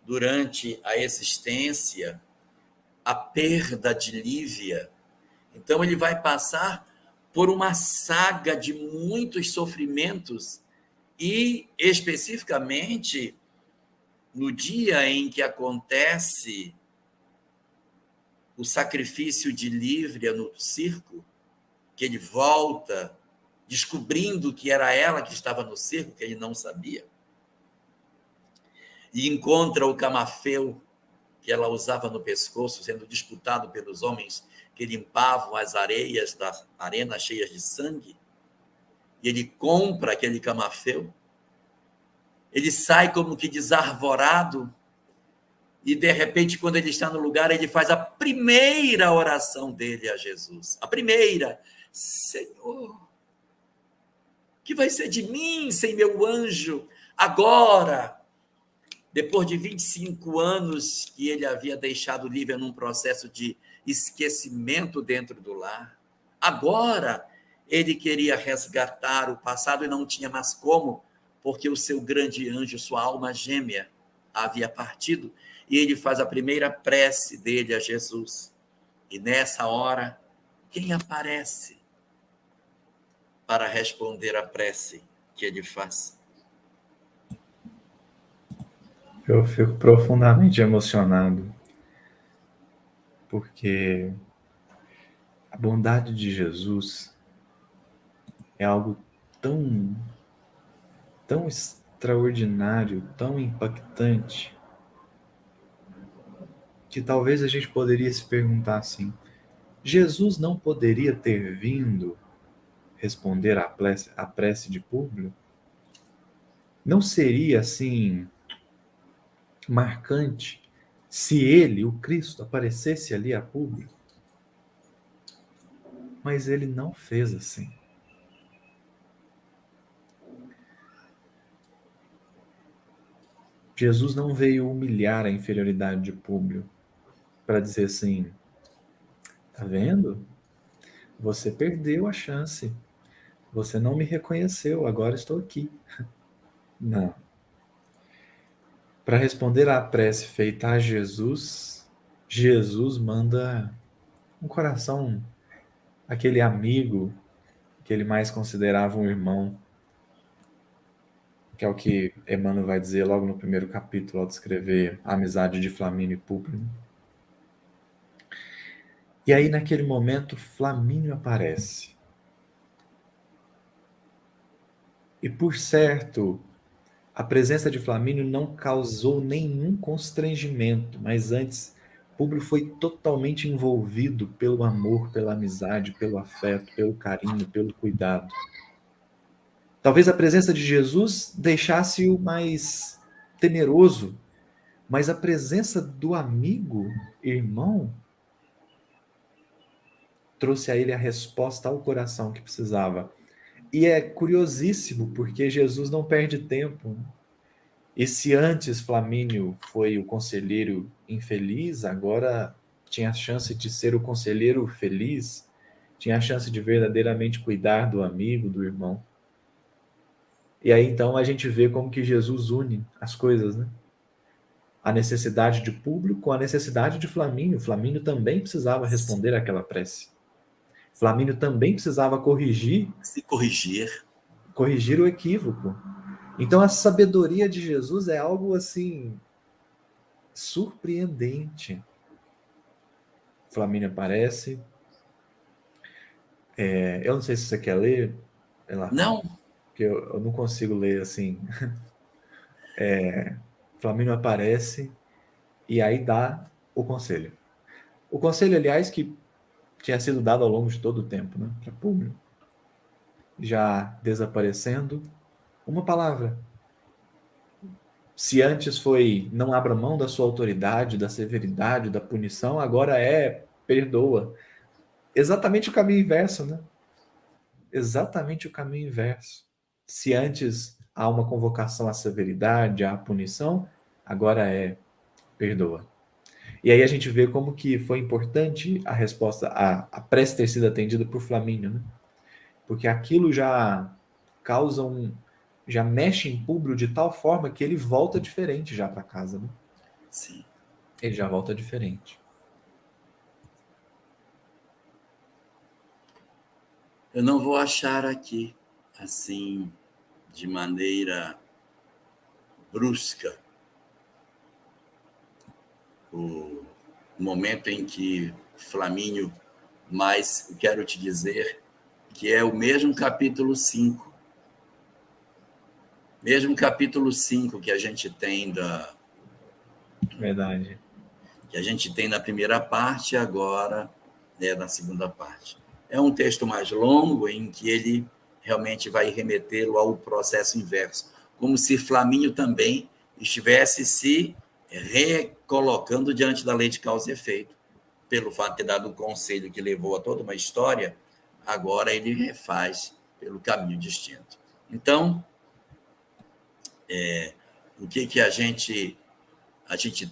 A: durante a existência, a perda de Lívia. Então, ele vai passar por uma saga de muitos sofrimentos e, especificamente, no dia em que acontece o sacrifício de Lívia no circo, que ele volta descobrindo que era ela que estava no circo, que ele não sabia, e encontra o camafeu que ela usava no pescoço, sendo disputado pelos homens que limpavam as areias da arena cheias de sangue, e ele compra aquele camafeu, ele sai como que desarvorado, e de repente, quando ele está no lugar, ele faz a primeira oração dele a Jesus. A primeira: Senhor, que vai ser de mim sem meu anjo agora? Depois de 25 anos que ele havia deixado Lívia num processo de esquecimento dentro do lar, agora ele queria resgatar o passado e não tinha mais como, porque o seu grande anjo, sua alma gêmea, havia partido, e ele faz a primeira prece dele a Jesus. E nessa hora, quem aparece para responder à prece que ele faz?
B: Eu fico profundamente emocionado, porque a bondade de Jesus é algo tão, tão extraordinário, tão impactante, que talvez a gente poderia se perguntar assim: Jesus não poderia ter vindo responder à prece de Públio? Não seria, assim, marcante se ele, o Cristo, aparecesse ali a Públio? Mas ele não fez assim. Jesus não veio humilhar a inferioridade de Públio para dizer assim: tá vendo? Você perdeu a chance. Você não me reconheceu, agora estou aqui. Não. Para responder à prece feita a Jesus, Jesus manda um coração, aquele amigo que ele mais considerava um irmão, que é o que Emmanuel vai dizer logo no primeiro capítulo, ao descrever a amizade de Flamínio e Públio. E aí, naquele momento, Flamínio aparece. E, por certo, a presença de Flamínio não causou nenhum constrangimento, mas antes, Públio foi totalmente envolvido pelo amor, pela amizade, pelo afeto, pelo carinho, pelo cuidado. Talvez a presença de Jesus deixasse-o mais temeroso, mas a presença do amigo, irmão, trouxe a ele a resposta ao coração que precisava. E é curiosíssimo, porque Jesus não perde tempo. E se antes Flamínio foi o conselheiro infeliz, agora tinha a chance de ser o conselheiro feliz, tinha a chance de verdadeiramente cuidar do amigo, do irmão. E aí então a gente vê como que Jesus une as coisas, né? A necessidade de Públio com a necessidade de Flamínio. Flamínio também precisava responder àquela prece. Flamínio também precisava
A: Se corrigir.
B: corrigir o equívoco. Então a sabedoria de Jesus é algo assim surpreendente. Flamínio aparece. Eu não sei se você quer ler,
A: Não,
B: porque eu não consigo ler assim. Flamínio aparece e aí dá o conselho. O conselho, aliás, que tinha sido dado ao longo de todo o tempo, né, para Públio, já desaparecendo, uma palavra. Se antes foi não abra mão da sua autoridade, da severidade, da punição, agora é perdoa. Exatamente o caminho inverso, né? Exatamente o caminho inverso. Se antes há uma convocação à severidade, à punição, agora é perdoa. E aí a gente vê como que foi importante a resposta, a prece ter sido atendida por Flamínio, né? Porque aquilo já causa já mexe em Públio de tal forma que ele volta diferente já para casa, né?
A: sim.
B: Ele já volta diferente.
A: Eu não vou achar aqui, assim, de maneira brusca, o momento em que Flamínio, mas quero te dizer que é o mesmo capítulo 5, mesmo capítulo 5 que a gente tem
B: Verdade.
A: que a gente tem na primeira parte, agora na segunda parte. É um texto mais longo em que ele realmente vai remetê-lo ao processo inverso, como se Flamínio também estivesse se recolocando diante da lei de causa e efeito. Pelo fato de ter dado um conselho que levou a toda uma história, agora ele refaz pelo caminho distinto. Então, o que a gente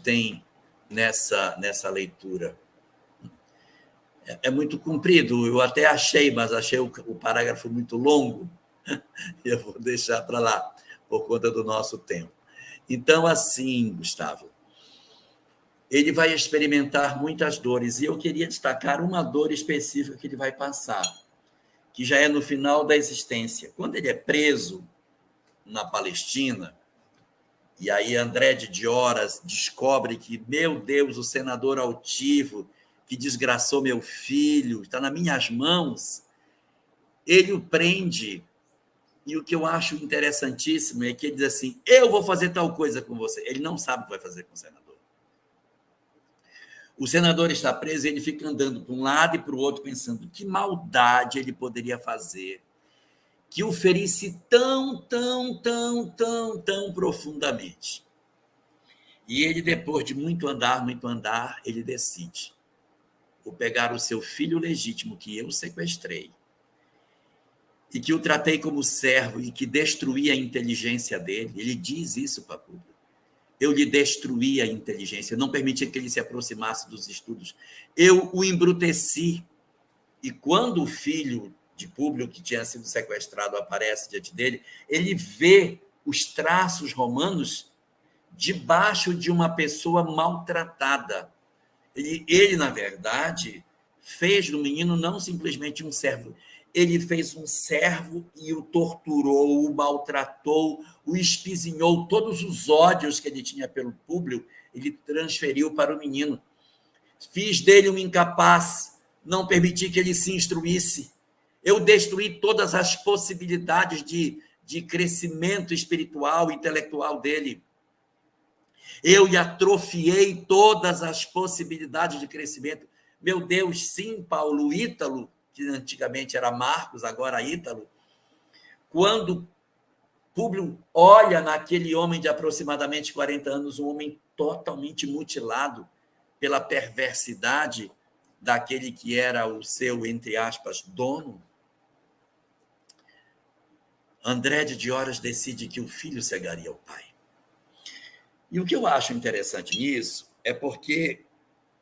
A: tem nessa leitura? É muito comprido, eu até achei, mas achei o parágrafo muito longo, e eu vou deixar para lá, por conta do nosso tempo. Então, assim, Gustavo, ele vai experimentar muitas dores, e eu queria destacar uma dor específica que ele vai passar, que já é no final da existência. Quando ele é preso na Palestina, e aí André de Dioras descobre que, meu Deus, o senador altivo que desgraçou meu filho está nas minhas mãos, ele o prende. E o que eu acho interessantíssimo é que ele diz assim: eu vou fazer tal coisa com você. Ele não sabe o que vai fazer com o senador. O senador está preso e ele fica andando para um lado e para o outro, pensando que maldade ele poderia fazer que o ferisse tão, tão, tão, tão, tão profundamente. E ele, depois de muito andar, ele decide: vou pegar o seu filho legítimo que eu sequestrei e que o tratei como servo e que destruí a inteligência dele. Ele diz isso para Públio. Eu lhe destruí a inteligência, não permiti que ele se aproximasse dos estudos. Eu o embruteci. E quando o filho de Públio, que tinha sido sequestrado, aparece diante dele, ele vê os traços romanos debaixo de uma pessoa maltratada. Ele, na verdade, fez do menino não simplesmente um servo, ele fez um servo e o torturou, o maltratou, o espizinhou, todos os ódios que ele tinha pelo Públio, ele transferiu para o menino. Fiz dele um incapaz, não permiti que ele se instruísse. Eu destruí todas as possibilidades de crescimento espiritual e intelectual dele. Eu lhe atrofiei todas as possibilidades de crescimento. Meu Deus, sim, Paulo, Ítalo, que antigamente era Marcos, agora Ítalo, quando Públio olha naquele homem de aproximadamente 40 anos, um homem totalmente mutilado pela perversidade daquele que era o seu, entre aspas, dono, André de Horas decide que o filho cegaria o pai. E o que eu acho interessante nisso é porque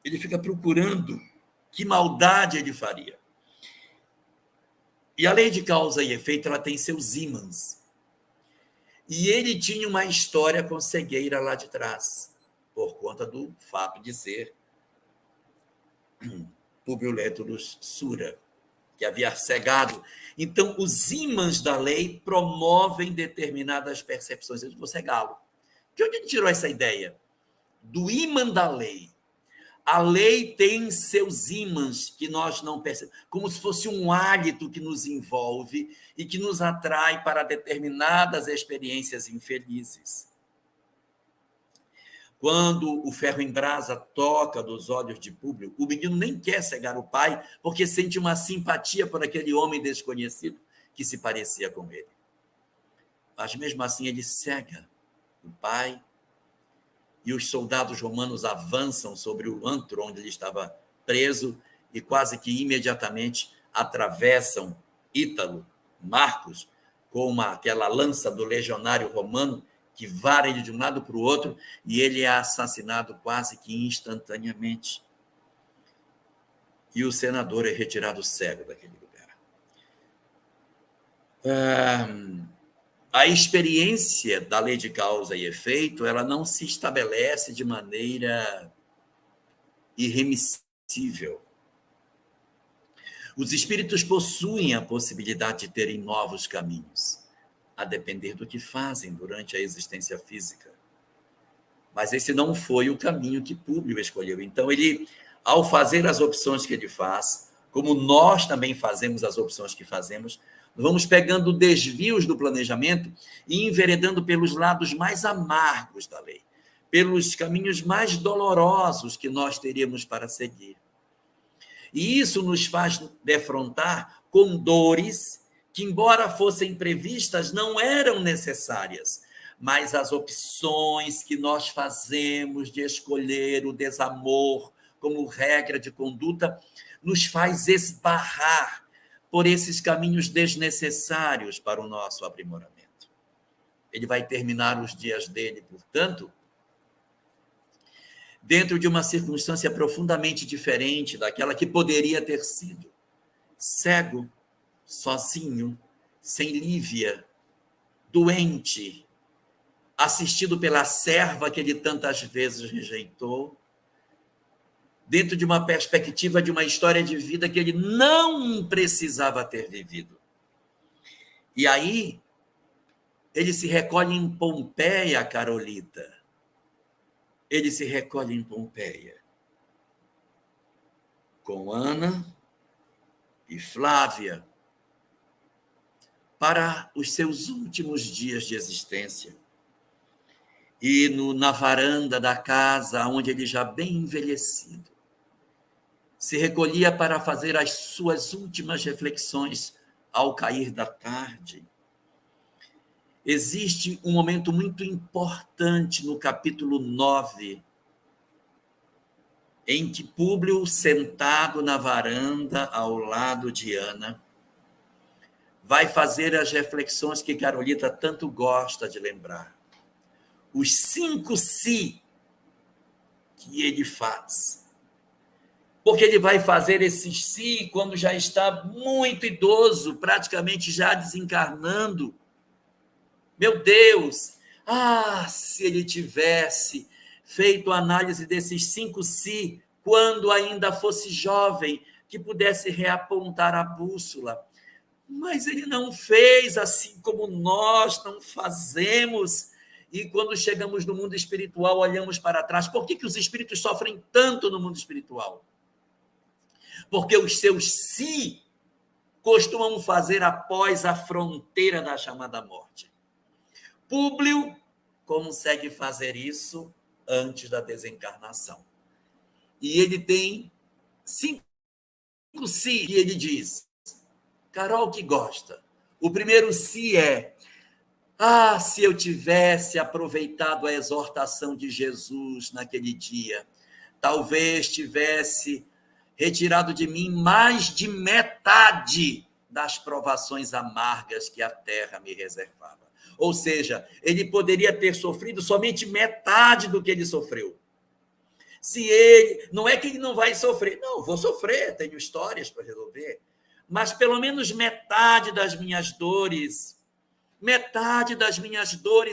A: ele fica procurando que maldade ele faria. E a lei de causa e efeito, ela tem seus ímãs. E ele tinha uma história com cegueira lá de trás, por conta do fato de ser Públio Lentulus Sura, que havia cegado. Então, os ímãs da lei promovem determinadas percepções. Eu vou cegá-lo. De onde ele tirou essa ideia? Do ímã da lei. A lei tem seus ímãs que nós não percebemos, como se fosse um hálito que nos envolve e que nos atrai para determinadas experiências infelizes. Quando o ferro em brasa toca dos olhos de Públio, o menino nem quer cegar o pai, porque sente uma simpatia por aquele homem desconhecido que se parecia com ele. Mas mesmo assim ele cega o pai, e os soldados romanos avançam sobre o antro onde ele estava preso e quase que imediatamente atravessam Ítalo, Marcos, com aquela lança do legionário romano que vara ele de um lado para o outro, e ele é assassinado quase que instantaneamente. E o senador é retirado cego daquele lugar. A experiência da lei de causa e efeito, ela não se estabelece de maneira irremissível. Os espíritos possuem a possibilidade de terem novos caminhos, a depender do que fazem durante a existência física. Mas esse não foi o caminho que Públio escolheu. Então, ele, ao fazer as opções que ele faz, como nós também fazemos as opções que fazemos, vamos pegando desvios do planejamento e enveredando pelos lados mais amargos da lei, pelos caminhos mais dolorosos que nós teríamos para seguir. E isso nos faz defrontar com dores que, embora fossem previstas, não eram necessárias, mas as opções que nós fazemos de escolher o desamor como regra de conduta nos faz esbarrar por esses caminhos desnecessários para o nosso aprimoramento. Ele vai terminar os dias dele, portanto, dentro de uma circunstância profundamente diferente daquela que poderia ter sido. Cego, sozinho, sem Lívia, doente, assistido pela serva que ele tantas vezes rejeitou, dentro de uma perspectiva de uma história de vida que ele não precisava ter vivido. E aí, ele se recolhe em Pompeia, Carolita. Ele se recolhe em Pompeia, com Ana e Flávia, para os seus últimos dias de existência. E na varanda da casa, onde ele já bem envelhecido, se recolhia para fazer as suas últimas reflexões ao cair da tarde. Existe um momento muito importante no capítulo 9, em que Públio, sentado na varanda ao lado de Ana, vai fazer as reflexões que Carolita tanto gosta de lembrar. Os 5 si que ele faz. Porque ele vai fazer esses si quando já está muito idoso, praticamente já desencarnando. Meu Deus! Se ele tivesse feito análise desses 5 si quando ainda fosse jovem, que pudesse reapontar a bússola. Mas ele não fez, assim como nós não fazemos. E quando chegamos no mundo espiritual, olhamos para trás. Por que os espíritos sofrem tanto no mundo espiritual? Porque os seus si costumam fazer após a fronteira da chamada morte. Públio consegue fazer isso antes da desencarnação. E ele tem 5 si, e ele diz, Carol que gosta. O primeiro si é, se eu tivesse aproveitado a exortação de Jesus naquele dia, talvez tivesse retirado de mim mais de metade das provações amargas que a terra me reservava. Ou seja, ele poderia ter sofrido somente metade do que ele sofreu. Se ele, não é que ele não vai sofrer, não, vou sofrer, tenho histórias para resolver, mas pelo menos metade das minhas dores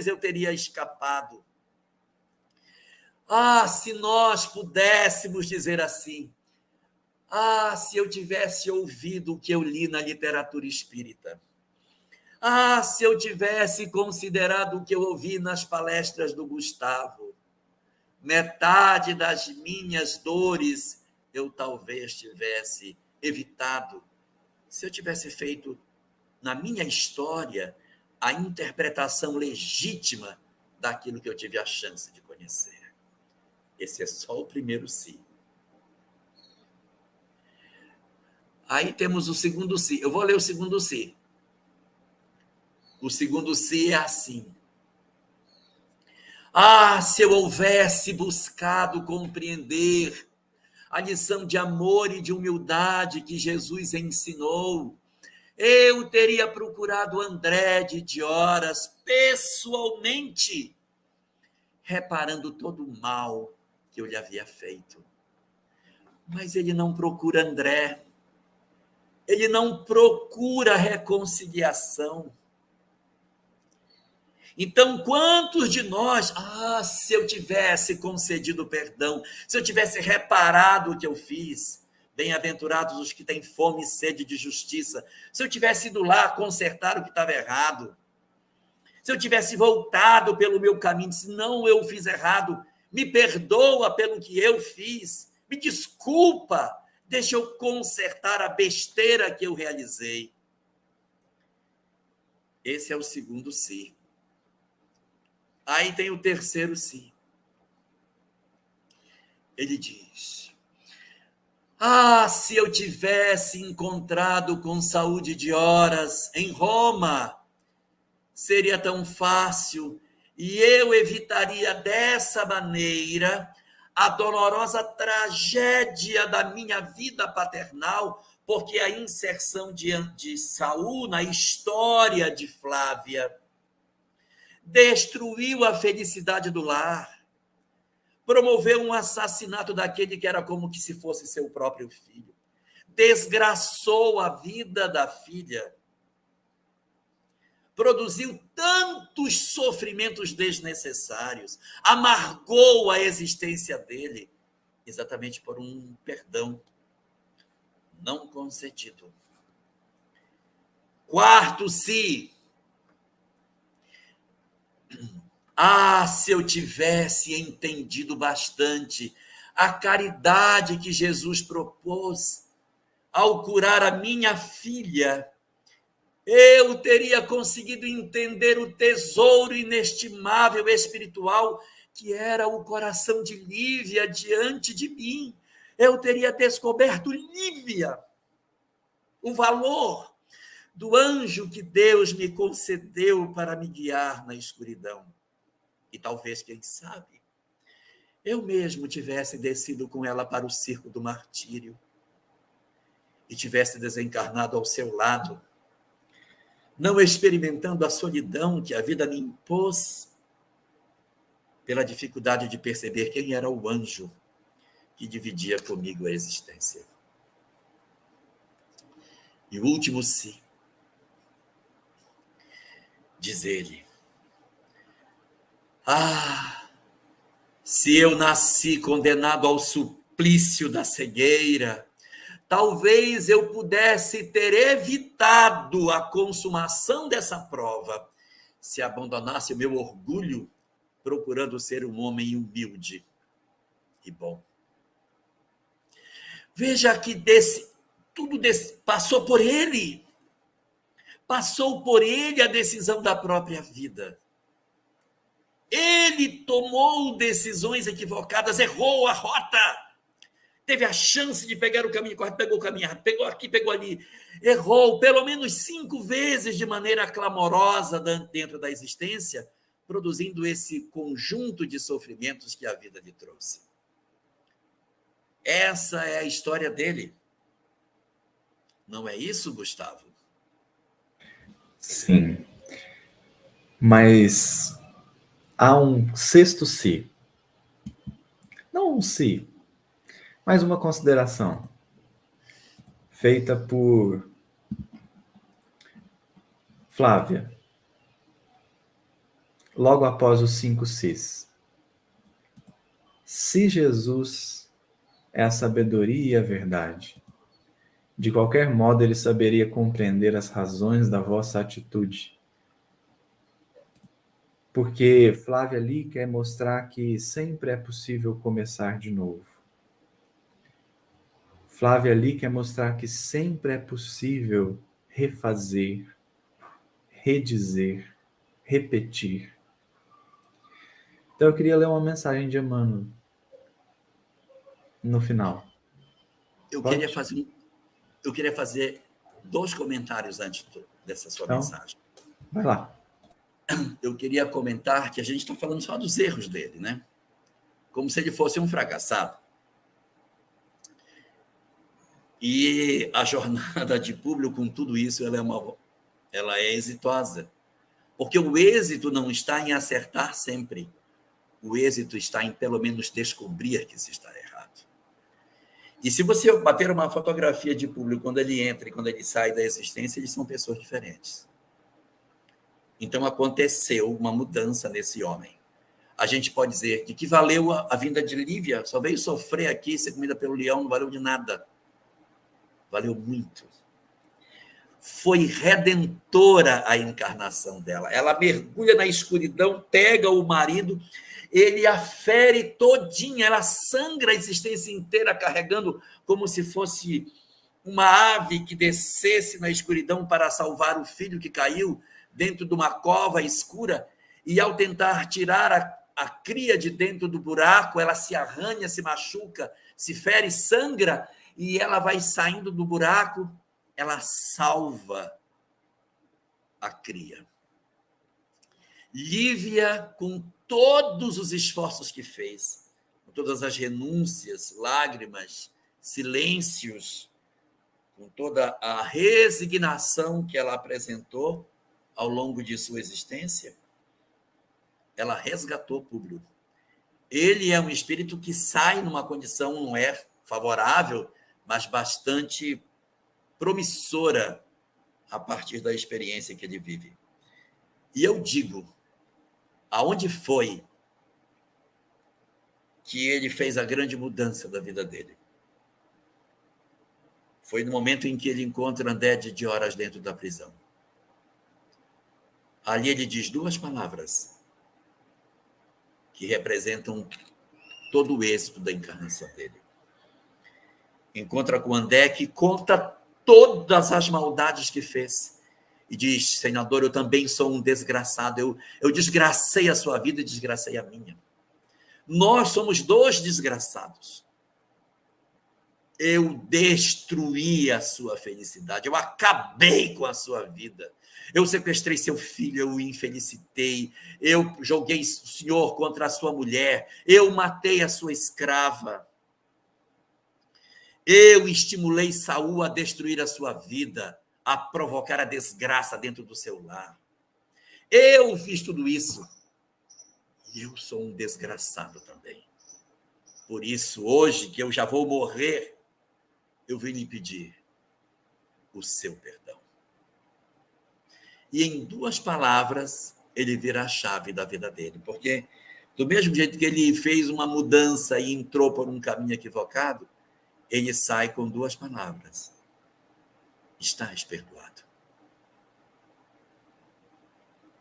A: eu teria escapado. Se nós pudéssemos dizer assim, se eu tivesse ouvido o que eu li na literatura espírita, se eu tivesse considerado o que eu ouvi nas palestras do Gustavo, metade das minhas dores eu talvez tivesse evitado, se eu tivesse feito, na minha história, a interpretação legítima daquilo que eu tive a chance de conhecer. Esse é só o primeiro si. Aí temos o segundo si. Eu vou ler o segundo si. O segundo si é assim. Se eu houvesse buscado compreender a lição de amor e de humildade que Jesus ensinou, eu teria procurado André de Horas pessoalmente, reparando todo o mal que eu lhe havia feito. Mas ele não procura André, ele não procura reconciliação. Então, quantos de nós, se eu tivesse concedido perdão, se eu tivesse reparado o que eu fiz, bem-aventurados os que têm fome e sede de justiça, se eu tivesse ido lá consertar o que estava errado, se eu tivesse voltado pelo meu caminho, disse, não, eu fiz errado, me perdoa pelo que eu fiz, me desculpa, deixa eu consertar a besteira que eu realizei. Esse é o segundo si. Aí tem o terceiro si. Ele diz, se eu tivesse encontrado com saúde de Horas em Roma, seria tão fácil e eu evitaria dessa maneira a dolorosa tragédia da minha vida paternal, porque a inserção de Saul na história de Flávia destruiu a felicidade do lar, promoveu um assassinato daquele que era como que se fosse seu próprio filho, desgraçou a vida da filha, produziu tantos sofrimentos desnecessários, amargou a existência dele, exatamente por um perdão não concedido. Quarto si. Se eu tivesse entendido bastante a caridade que Jesus propôs ao curar a minha filha, eu teria conseguido entender o tesouro inestimável espiritual que era o coração de Lívia diante de mim. eu teria descoberto Lívia, o valor do anjo que Deus me concedeu para me guiar na escuridão. E talvez, quem sabe, eu mesmo tivesse descido com ela para o circo do martírio e tivesse desencarnado ao seu lado, não experimentando a solidão que a vida me impôs, pela dificuldade de perceber quem era o anjo que dividia comigo a existência. E o último sim, diz ele: se eu nasci condenado ao suplício da cegueira, talvez eu pudesse ter evitado a consumação dessa prova se abandonasse o meu orgulho, procurando ser um homem humilde e bom. Veja que tudo passou por ele. Passou por ele a decisão da própria vida. Ele tomou decisões equivocadas, errou a rota. Teve a chance de pegar o caminho correto, pegou o caminho errado, pegou aqui, pegou ali. Errou pelo menos 5 vezes de maneira clamorosa dentro da existência, produzindo esse conjunto de sofrimentos que a vida lhe trouxe. Essa é a história dele. Não é isso, Gustavo?
B: Sim. Mas há um sexto si. Não um si, mas uma consideração feita por Flávia, logo após os 5 sis. Se Jesus é a sabedoria e a verdade, de qualquer modo ele saberia compreender as razões da vossa atitude. Porque Flávia ali quer mostrar que sempre é possível começar de novo. Flávia ali quer mostrar que sempre é possível refazer, redizer, repetir. Então eu queria ler uma mensagem de Emmanuel no final.
A: Eu queria fazer 2 comentários antes dessa sua mensagem.
B: Vai lá.
A: Eu queria comentar que a gente está falando só dos erros dele, né? Como se ele fosse um fracassado. E a jornada de Públio, com tudo isso, ela é exitosa. Porque o êxito não está em acertar sempre. O êxito está em, pelo menos, descobrir que se está errado. E se você bater uma fotografia de Públio, quando ele entra e quando ele sai da existência, eles são pessoas diferentes. Então, aconteceu uma mudança nesse homem. A gente pode dizer de que valeu a vinda de Lívia, só veio sofrer aqui, ser comida pelo leão, não valeu de nada. Valeu muito. Foi redentora a encarnação dela. Ela mergulha na escuridão, pega o marido, ele a fere todinha, ela sangra a existência inteira, carregando como se fosse uma ave que descesse na escuridão para salvar o filho que caiu dentro de uma cova escura, e ao tentar tirar a cria de dentro do buraco, ela se arranha, se machuca, se fere, sangra, e ela vai saindo do buraco, ela salva a cria. Lívia, com todos os esforços que fez, com todas as renúncias, lágrimas, silêncios, com toda a resignação que ela apresentou ao longo de sua existência, ela resgatou Públio. Ele é um espírito que sai numa condição, não é favorável, mas bastante promissora a partir da experiência que ele vive. E eu digo, aonde foi que ele fez a grande mudança da vida dele? Foi no momento em que ele encontra André de Horas dentro da prisão. Ali ele diz 2 palavras que representam todo o êxito da encarnação dele. Encontra com André, que conta todas as maldades que fez. E diz: Senhor, eu também sou um desgraçado. Eu desgracei a sua vida e desgracei a minha. Nós somos 2 desgraçados. eu destruí a sua felicidade, eu acabei com a sua vida. Eu sequestrei seu filho, eu o infelicitei, eu joguei o senhor contra a sua mulher, eu matei a sua escrava. Eu estimulei Saul a destruir a sua vida, a provocar a desgraça dentro do seu lar. Eu fiz tudo isso. E eu sou um desgraçado também. Por isso, hoje, que eu já vou morrer, eu vim lhe pedir o seu perdão. E em 2 palavras, ele vira a chave da vida dele. Porque, do mesmo jeito que ele fez uma mudança e entrou por um caminho equivocado, ele sai com 2 palavras. Estás perdoado.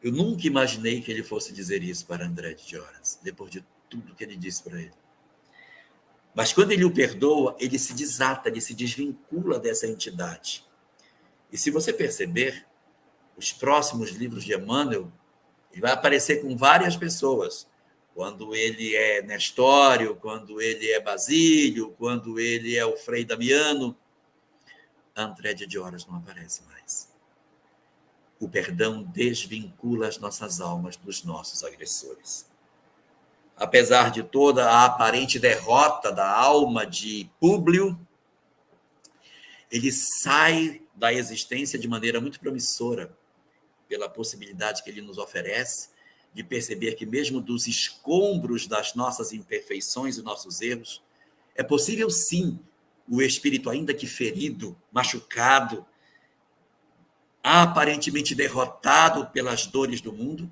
A: Eu nunca imaginei que ele fosse dizer isso para André de Oras, depois de tudo que ele disse para ele. Mas quando ele o perdoa, ele se desata, ele se desvincula dessa entidade. E se você perceber, os próximos livros de Emmanuel, ele vai aparecer com várias pessoas. Quando ele é Nestório, quando ele é Basílio, quando ele é o Frei Damiano, André de Oras não aparece mais. O perdão desvincula as nossas almas dos nossos agressores. Apesar de toda a aparente derrota da alma de Públio, ele sai da existência de maneira muito promissora, pela possibilidade que ele nos oferece de perceber que mesmo dos escombros das nossas imperfeições e nossos erros, é possível sim o espírito, ainda que ferido, machucado, aparentemente derrotado pelas dores do mundo,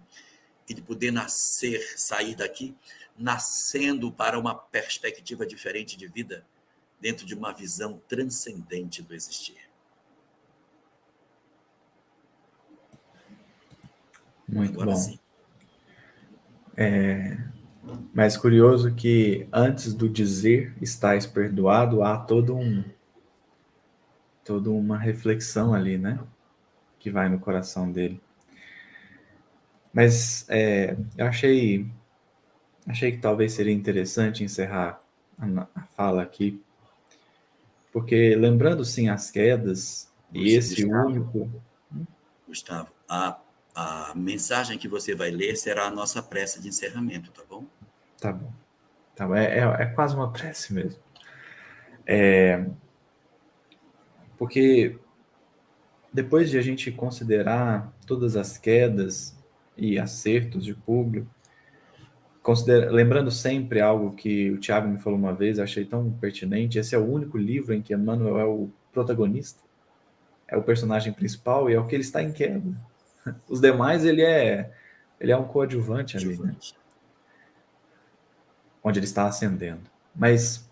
A: ele poder nascer, sair daqui, nascendo para uma perspectiva diferente de vida, dentro de uma visão transcendente do existir.
B: Muito
A: Agora
B: bom.
A: Sim.
B: Mas curioso que antes do dizer estais perdoado, há toda uma reflexão ali, né? Que vai no coração dele. Mas eu achei que talvez seria interessante encerrar a fala aqui, porque lembrando sim as quedas, e esse único...
A: Gustavo, a mensagem que você vai ler será a nossa prece de encerramento, tá bom?
B: Tá bom. Tá bom. É quase uma prece mesmo. Porque depois de a gente considerar todas as quedas e acertos de Públio, lembrando sempre algo que o Tiago me falou uma vez, eu achei tão pertinente, esse é o único livro em que Emmanuel é o protagonista, é o personagem principal e é o que ele está em queda. Os demais, ele é um coadjuvante ali, né? Onde ele está ascendendo. Mas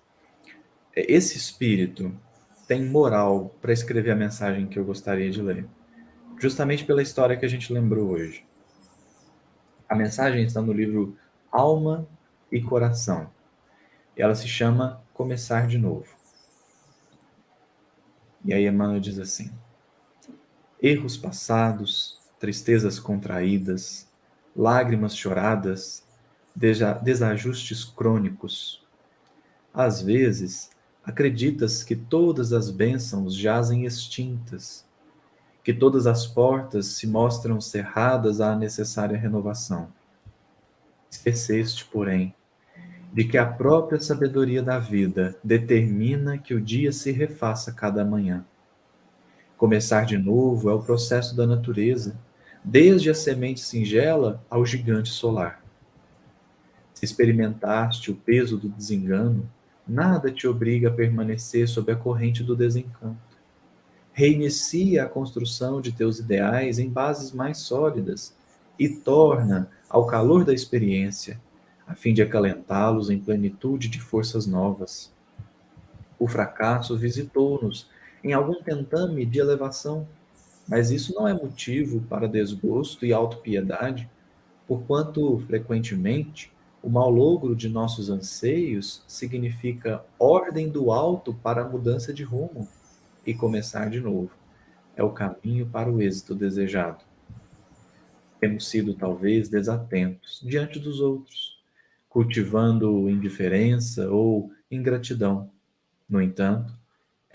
B: esse espírito tem moral para escrever a mensagem que eu gostaria de ler, justamente pela história que a gente lembrou hoje. A mensagem está no livro Alma e Coração. Ela se chama Começar de Novo. E aí Emmanuel diz assim: erros passados, tristezas contraídas, lágrimas choradas, desajustes crônicos. Às vezes, acreditas que todas as bênçãos jazem extintas, que todas as portas se mostram cerradas à necessária renovação. Esqueceste, porém, de que a própria sabedoria da vida determina que o dia se refaça cada manhã. Começar de novo é o processo da natureza, desde a semente singela ao gigante solar. Se experimentaste o peso do desengano, nada te obriga a permanecer sob a corrente do desencanto. Reinicia a construção de teus ideais em bases mais sólidas e torna ao calor da experiência, a fim de acalentá-los em plenitude de forças novas. O fracasso visitou-nos em algum tentame de elevação, mas isso não é motivo para desgosto e autopiedade, porquanto, frequentemente, o malogro de nossos anseios significa ordem do alto para a mudança de rumo e começar de novo. É o caminho para o êxito desejado. Temos sido, talvez, desatentos diante dos outros, cultivando indiferença ou ingratidão. No entanto,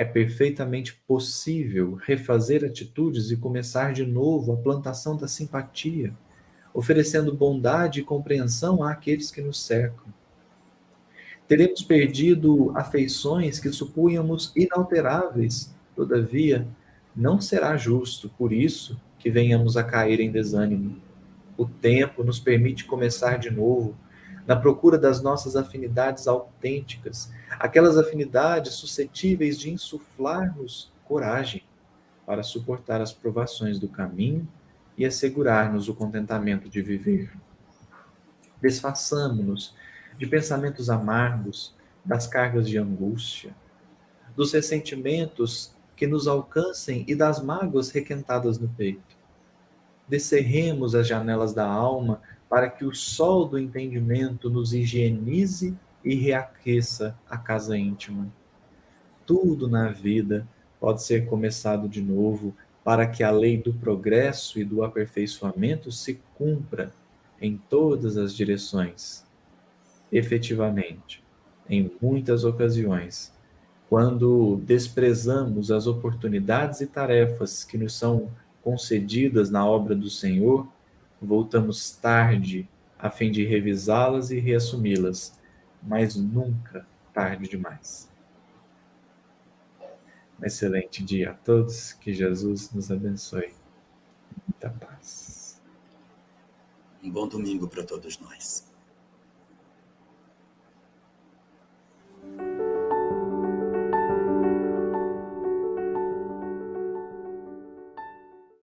B: É perfeitamente possível refazer atitudes e começar de novo a plantação da simpatia, oferecendo bondade e compreensão àqueles que nos cercam. Teremos perdido afeições que supunhamos inalteráveis, todavia, não será justo, por isso, que venhamos a cair em desânimo. O tempo nos permite começar de novo, na procura das nossas afinidades autênticas, aquelas afinidades suscetíveis de insuflar-nos coragem para suportar as provações do caminho e assegurar-nos o contentamento de viver. Desfaçamo-nos de pensamentos amargos, das cargas de angústia, dos ressentimentos que nos alcancem e das mágoas requentadas no peito. Descerremos as janelas da alma para que o sol do entendimento nos higienize e reaqueça a casa íntima. Tudo na vida pode ser começado de novo para que a lei do progresso e do aperfeiçoamento se cumpra em todas as direções. Efetivamente, em muitas ocasiões, quando desprezamos as oportunidades e tarefas que nos são concedidas na obra do Senhor, voltamos tarde a fim de revisá-las e reassumi-las, mas nunca tarde demais. Um excelente dia a todos, que Jesus nos abençoe. Muita paz.
A: Um bom domingo para todos nós.